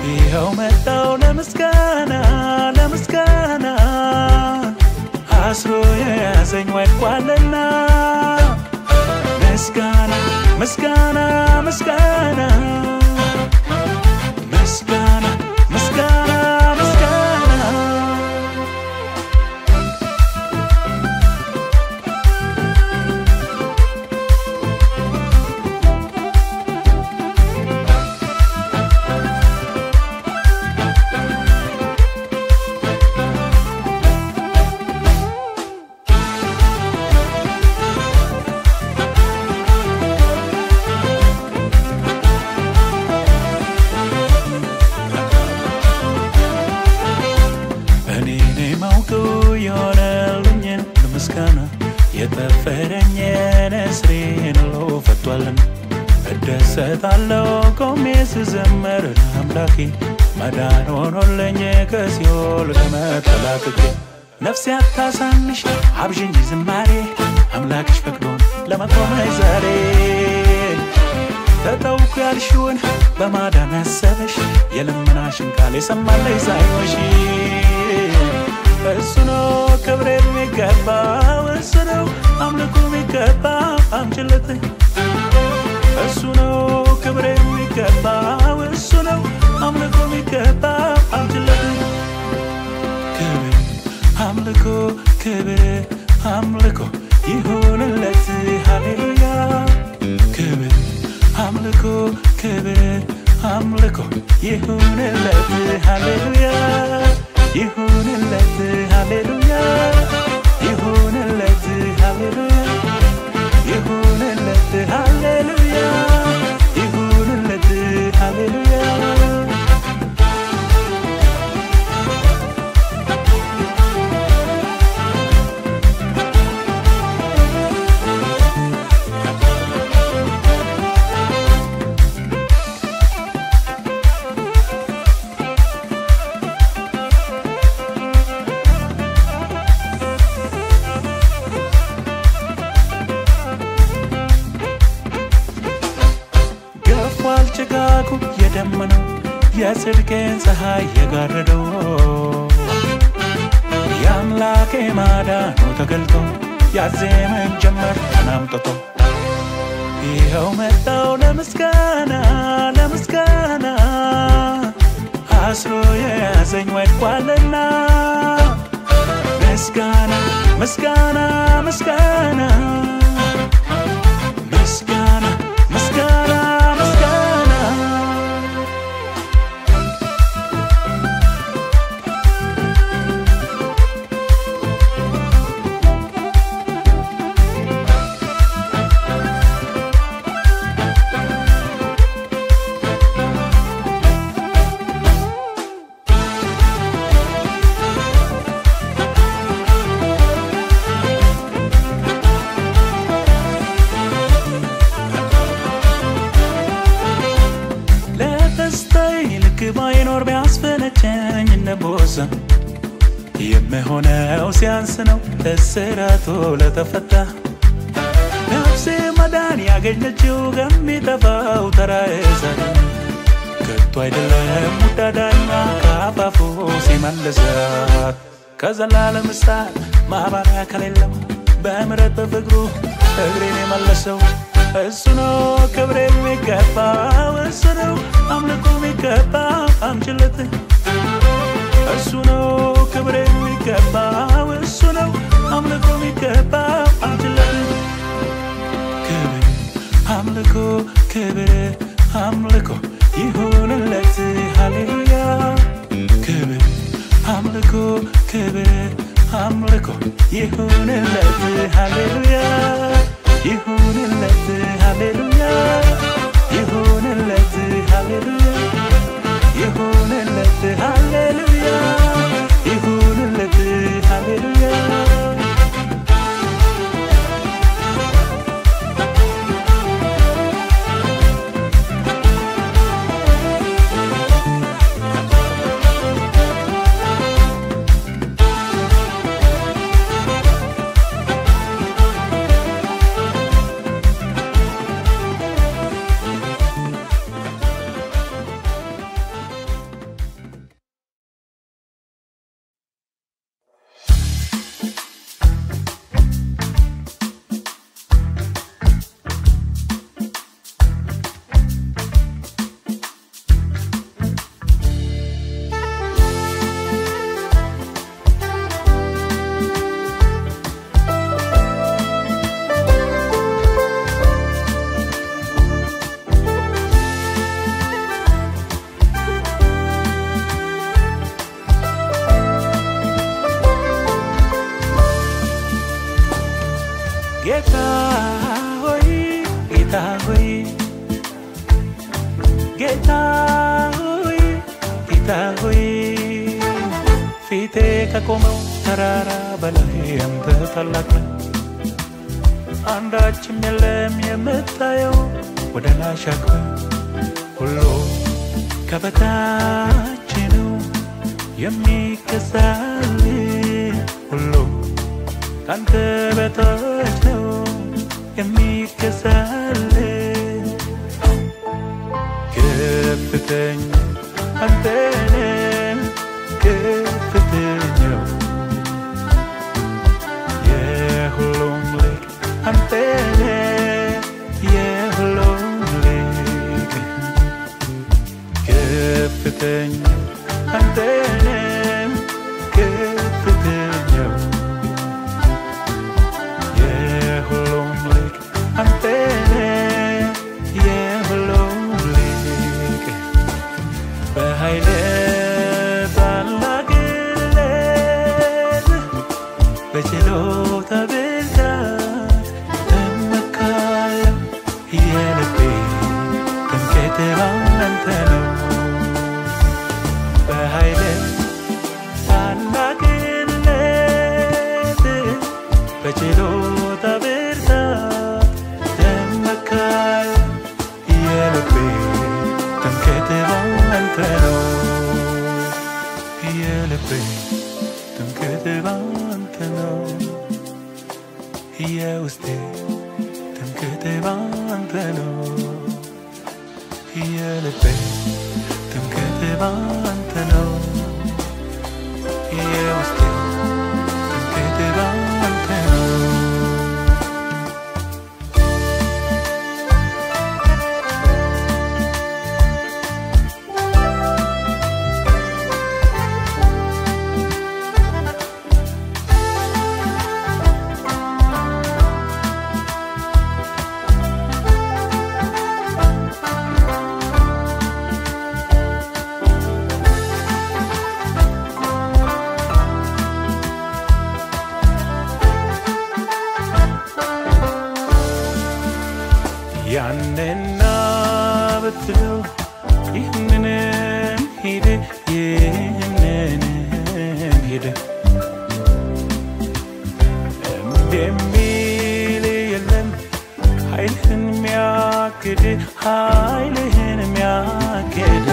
ይኸው መጣው ለምስጋና አስሮ የያዘኝ ወድቋልና مسكانة مسكانة مسكانة مسكانة مسكانة مسكانة يتفرني نسرين لو فتولن الدست على قومي سزمر أملاكي مدان ونولني كسيول كما تلاكي نفسي أتاسانش عبجني زماري أملاكش فكرون لما قومي زاري تتوقع يالشون بمادان السبش يلمناشن كالي سمالي زايوشي السنو كبرين ميكبا والسنو أملكو ميكبا أمجلتي السنو كبرين ميكبا والسنو أملكو ميكبا أمجلتي كبر أملكو كبر أملكو يهون التي هاليلويا كبر أملكو كبر أملكو يهون التي هاليلويا يهون التي هاليلويا يهون التي هاليلويا يهون التي هاليلويا يهون التي هاليلويا والشقاكو يدمنو يا سركين صحاي يغردو يا أملاكي مادانو تقلتو يا زيمن جمر نامتو يوم التو لمسكانا لمسكانا أسرو يا زين ويتوالنا مسكانا مسكانا مسكانا مسكانا مسكانا باينور بيعصفنچኝ እንደቦዛ የመሆነው ሲያንስ ነው ተሰራቶ ለተፈታ ነፍሴ መዳን ያገኘችው ገሚተፋው ተራይዛ ከቶ አይደለም ሙዳዳኛ ካፋፉ ሲመለሳት ከዘላለም ሳት ማባሪያ ከሌለው በምሕረት በፍቅሩ እግሬን የመለሰው እሱኖ ክብሬ የሚገባው እሱኖ አምልኮ የሚገባው አምችለት እሱኖ ክብሬ የሚገባው እሱኖ አምልኮ የሚገባው አምችለት ክብር አምልኮ ክብር አምልኮ ይሁንለት ሃሌሉያ ክብር አምልኮ ክብር አምልኮ ይሁንለት ሃሌሉያ يهون الذي هاليلويا يهون الذي هاليلويا يهون الذي هاليلويا يهون الذي هاليلويا ጌታ ሆይ ፊቴ ከቆመው ተራራ በላይ አንተ ታላቅ ነህ አንዳችም የለም የምታየው ወደ ላይ ሸክም ሁሉ ከበታች ነው የሚገዛልህ ሁሉ ካንተ በታች ነው የሚገዛልህ ከፍተኛ አንተ ነህ ከፍተኛው የሁሉም ልክ አንተ ነህ የሁሉም ልክ ከፍተኛ አንተ ነህ ከፍተኛው የሁሉም ልክ አንተ ነህ የሁሉም ልክ በኃይል በችሎታ ብርታት እመካለሁ የልቤ ትምክህት ባንተ ነው በኃይል ታላቅነት በችሎታ ብርታት እመካለሁ የልቤ ትምክህት ባንተ ነው የልቤ ትምክህት ባንተ ነው የውስጤ ትምክህት ባንተ ነው የልቤ ትምክህት ባንተ ነው የውስጤ ትምክህት ባንተ ነው ያንንና ብትለው ይህንንም ሂድ ይህንንም ሂድ የሚል የለም ኃይልህን የሚያክድ ኃይልህን የሚያክድ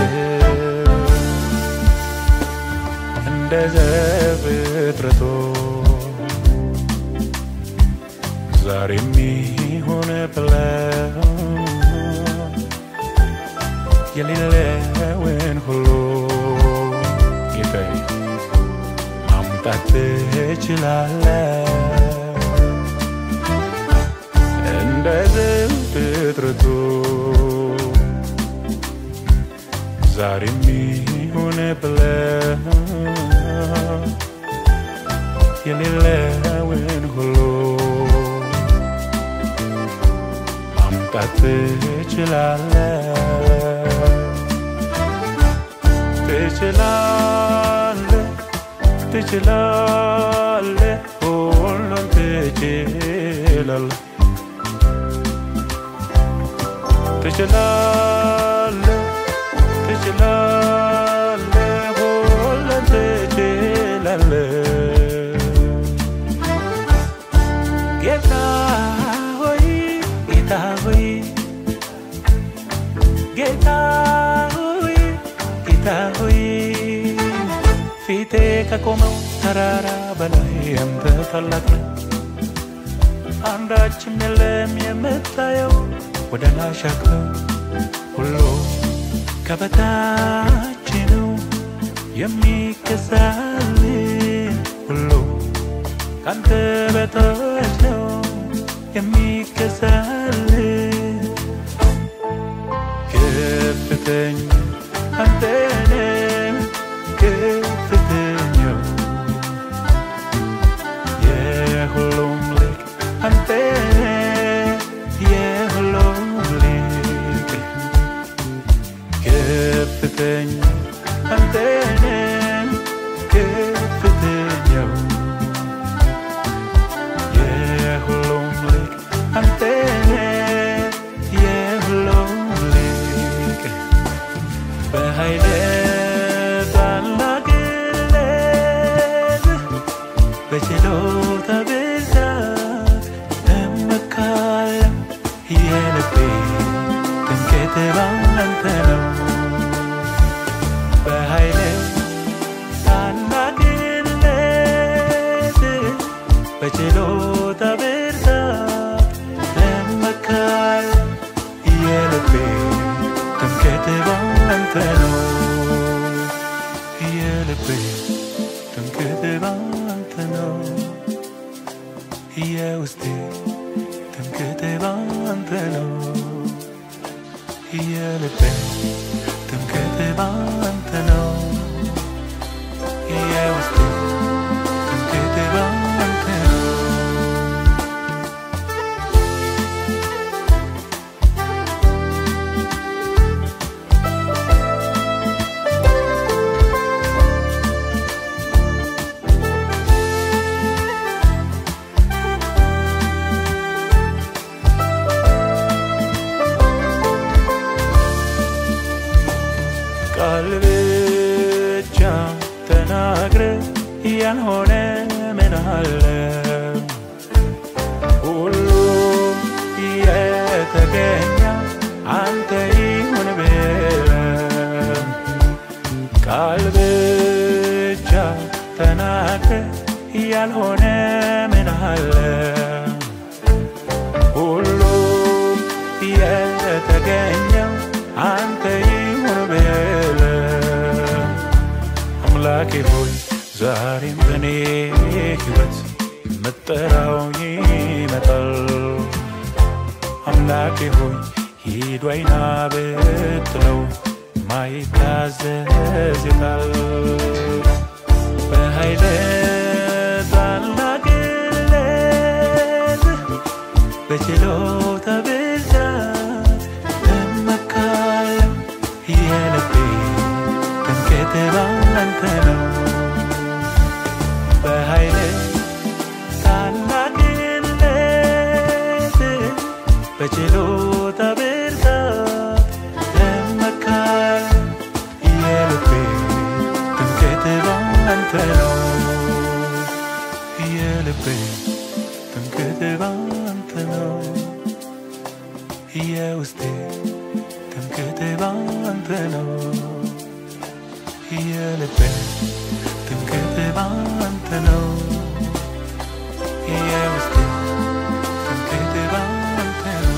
እንደ ዘፍጥረቱ ዛሬ የሚሆን ብለው የሌለውን ሁሉ ጌታዬ ማምጣት ትችላለህ እንደ ዘፍጥረቱ ዛሬ የሚሆን ብለው የሌለውን ሁሉ ማምጣት ትችላለህ ትችላለህ ሁሉን ትችላለህ ትችላለህ ሁሉን ትችላለህ ጌታ ሆይ ጌታ ሆይ ፊቴ ከቆመው ተራራ በላይ አንተ ታላቅ ነህ አንዳችም የለም የምታየው ወደ ላይ ሸክም ሁሉ ከበታች ነው የሚገዛልህ ሁሉ ካንተ በታች ነው የሚገዛልህ ከፍተኛ አንተ ነህ ከፍተኛው የሁሉም ልክ አንተ ነህ የሁሉም ልክ ከፍተኛ አንተ ነህ ከፍተኛው የሁሉም ልክ አንተ ነህ የሁሉም ልክ ባንተ ነው በኃይል ታናግለት በችሎታ ብርታት እመካል የልቤ ትምክህት ባንተ ነው የልቤ ትምክህት ባንተ ነው የውስጤ ትምክህት ባንተ ነው የልቤ ትምክህት ባንተ ነው የውስጤ ትምክህት ባንተ ነው ቃል ብቻ ተናግረ ያልሆነ ምን አለ ሁሉ የተገኘ አንተ ይሁን ብለ ቃል ብቻ ተናግረ ያልሆነ ምን አለ ሁሉ የተገኘ አንተ ይሁን ብለ አምላኬ ሆይ ዛሬም በኔ ሕይወት መጠራው ይመጣል አምላኬ ሆይ ሂድ ወይና ብትለው ማይታዘዝ ይላል በኃይል ታናግለት በችሎታ ብርታት እመካል የልቤ ትምክህት ባንተ ነው በኃይል ታናግለት በችሎታ ብርታት እመካል የልቤ ትምክህት ባንተ ነው የልቤ ትምክህት ባንተ ነው የውስጤ ትምክህት ባንተ ነው የልቤ ትምክህት ባንተ ነው የውስጤ ትምክህት ባንተ ነው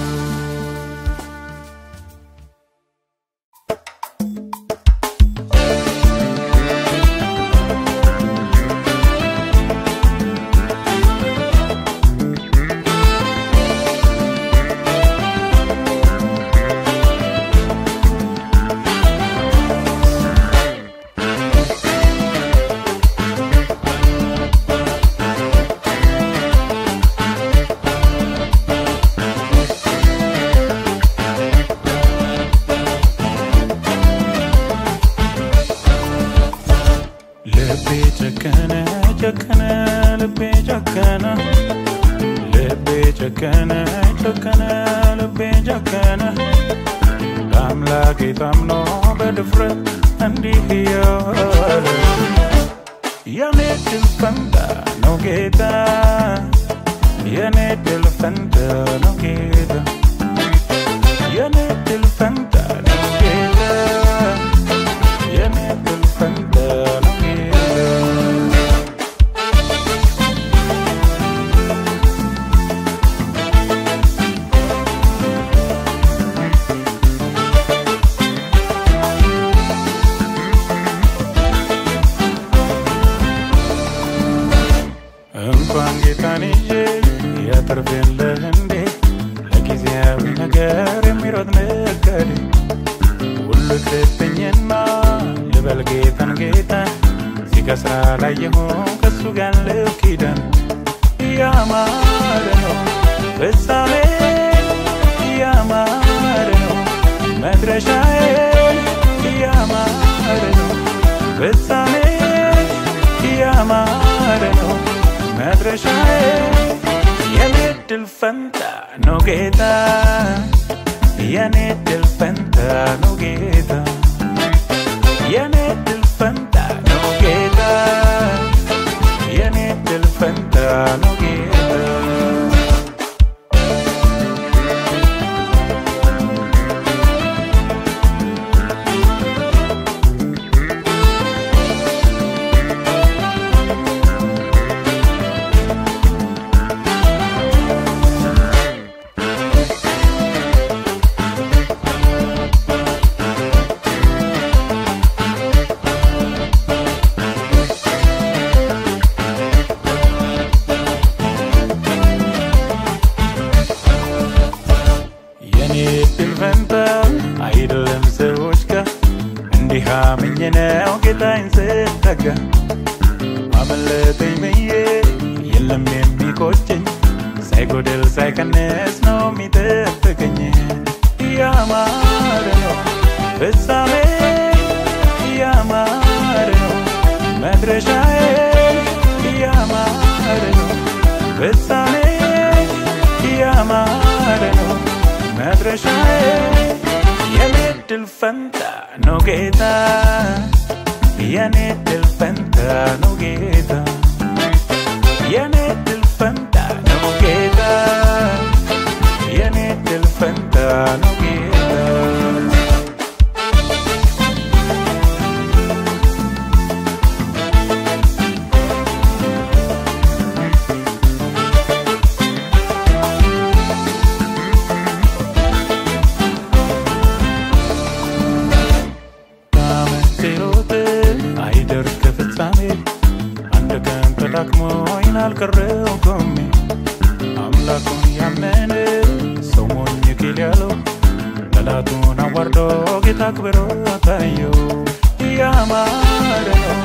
ልቤ ጨከነ ለአምላኬ ታምኖ በድፍረት እንዲህ እያለ የኔ ድል ፈንታ ነው ጌታ የኔ ድል ፈንታ ነው ጌታ የኔ ድል ፈንታ ነው ጌታ የኔ ድል ፈንታ ነው ጌታ እንኳን ጌታን ይዤ ያተርፌልህ እንዴ ለጊዜያዊ ነገር የሚሮጥ ነጋዴ ሁሉ ክብኝና ልበል ጌታን ጌታ ሲከስራ ላየሁ ከሱ ጋር ልኪዳን ያማረ ነው ፍጻሜ ያማረ ነው መድረሻዬ ያማረ ነው ፍጻሜ ያማረ ነው መድረሻዬ የኔ ድል ፈንታ ነው ጌታ የኔ ድል ፈንታ ነው ጌታ የኔ ድል ፈንታ ነው ጌታ የኔ ድል ፈንታ ነው ጌታ ነው ጌታዬን ስጠጋ አመለጠኝ ብዬ የለም የሚቆጨኝ ሳይጎድል ሳይቀንስ ነው የሚጠብቀኝ ያማረ ነው ፍጻሜ ያማረ ነው መድረሻዬ ያማረ ነው ፍጻሜ ያማረ ነው መድረሻዬ የኔ ድል ፈንታ ነው ጌታ የኔ ድል ፈንታ ነው ጌታ የኔ ድል ፈንታ ነው ጌታ የኔ ድል ፈንታ ነው ጌታ ተዳክሞኝ አልቀረው ቆሜ አምላኩን ያመነ ሰው ሞኝ ኪል ያለው ጠላቱን አዋርዶ ጌታ አክብሮ ታየው ያማረ ነው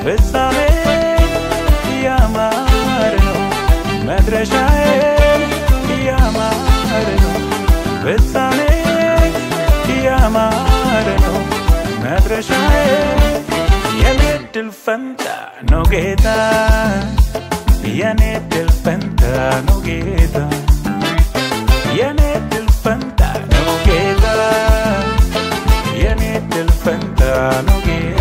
ፍጻሜ ያማረ ነው መድረሻዬ ያማረ ነው ፍጻሜ ያማረ ነው መድረሻዬ የኔ ድል ፈንታ ነው ጌታ የኔ ድል ፈንታ ነው ጌታ የኔ ድል ፈንታ ነው ጌታ የኔ ድል ፈንታ ነው ጌታ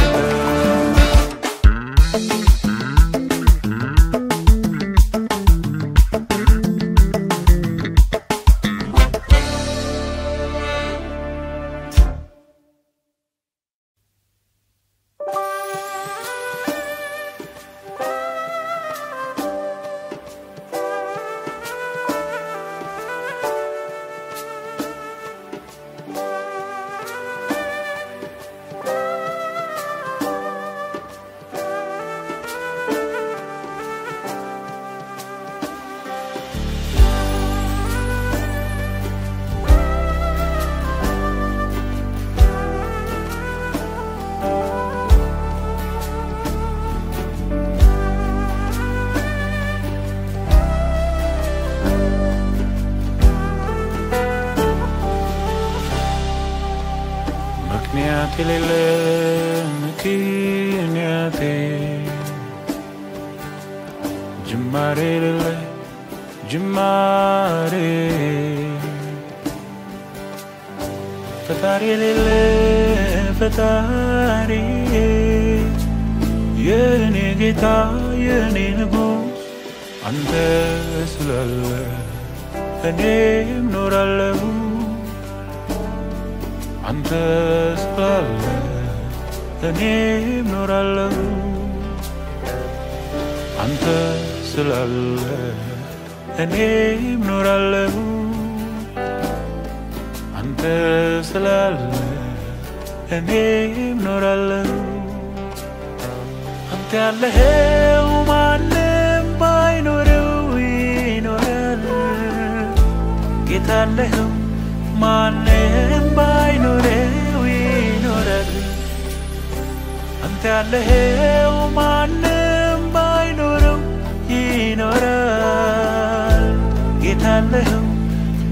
ፈጣሪ የኔ ጌታ የኔ ንጉስ አንተ ስላለ እኔም ኖራለሁ አንተ ስላለ እኔም ኖራለሁ አንተ ስላለ እኔም ኖራለሁ አንተ ስላለ እኔም ኖራለሁ አንተ ያለኸው ማንም ባይኖረው ይኖራል ጌታ ያለኸው ማንም ባይኖረው ይኖራል አንተ ያለኸው ማንም ባይኖረው ይኖራል ጌታ ያለኸው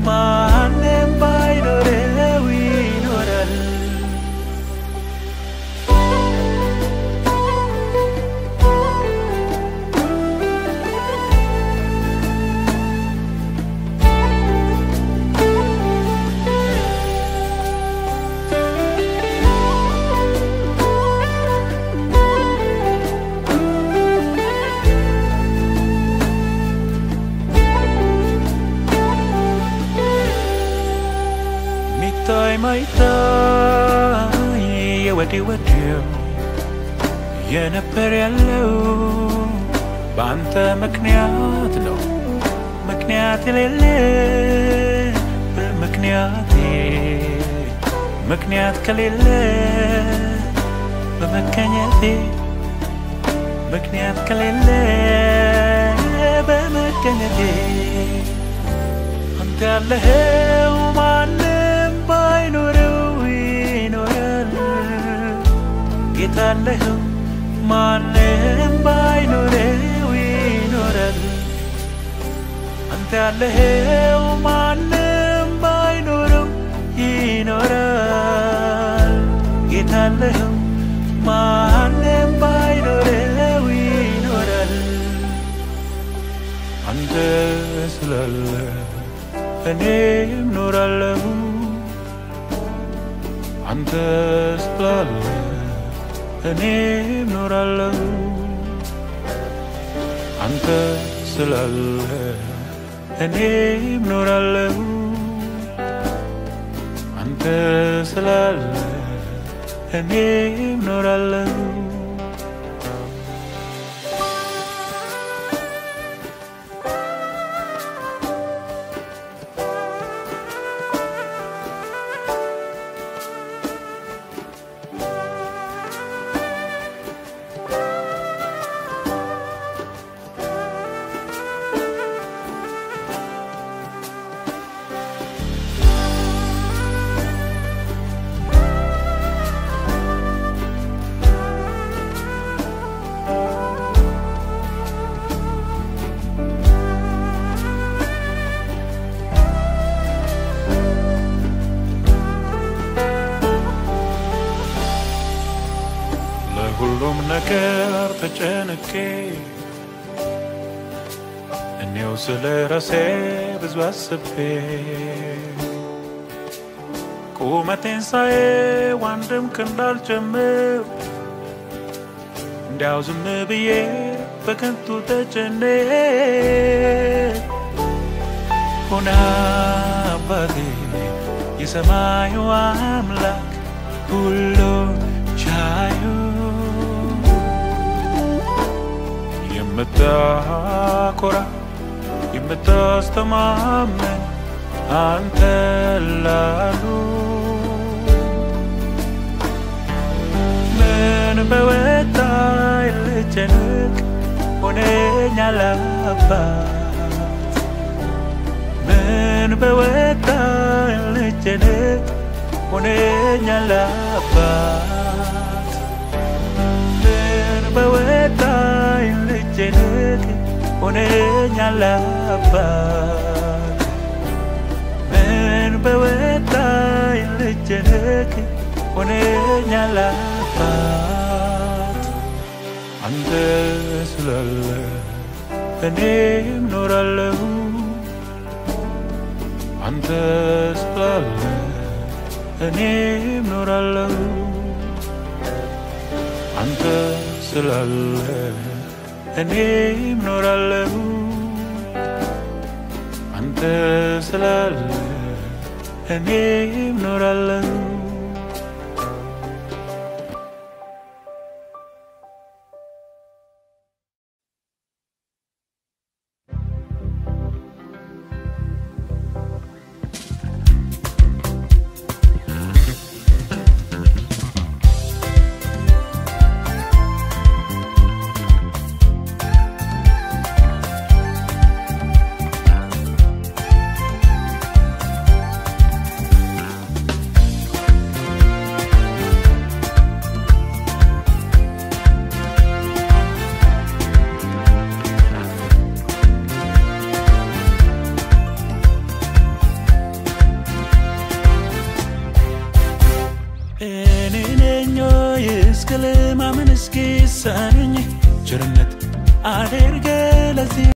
ማንም ባይኖረው ይኖራል ወዲው የነበር ያለው ባንተ ምክንያት ነው ምክንያት የሌለ ምክንያት ከሌለ በመገኘቴ ምክንያት ከሌለ በመገኘቴ አንተ ያለኸው ማንም ባይኖረው ይኖራል የታለኸው ማንም ባይኖረው ይኖራል አንተ ያለኸው ማንም ባይኖረው ይኖራል የታለኸው ማንም ባይኖረው ይኖራል አንተ ስላለ እኔም ኖራለሁ አንተ ስላለ እኔም ኖራለሁ አንተ ስላለ እኔም ኖራለሁ አንተ ስላለ እኔም ኖራለሁ ሁሉም ነገር ተጨንቄ እኔው ስለራሴ ብዙ አስቤ ቁመቴን ሳየው አንድም ክንድ አልጨምር እንዲያው ዝም ብዬ በከንቱ ተጨነቄ ሆነ አባቴ የሰማዩ አምላክ ሁሉ ቻዩ የምታኮራ የምታስተማመን አንተ ላሉ ምን በወጣኝ ልጨነቅ ሆነኛል አባት ምን በወጣኝ ልጨነቅ ሆነኛል አባት ምን በወጣኝ ልጨነቅ ሆነኛል አባት ምን በወጣኝ ልጨነቅ ሆነኛል አባት አንተ ስላለ እኔም ኖራለሁ አንተ ስላለ እኔም ኖራለሁ አንተ ስላለ እኔም ኖራለሁ አንተ ስላለ እኔም ኖራለሁ እስከ ለማመን እስኪሳነኝ ቸርነት አድርገህ ለዚህ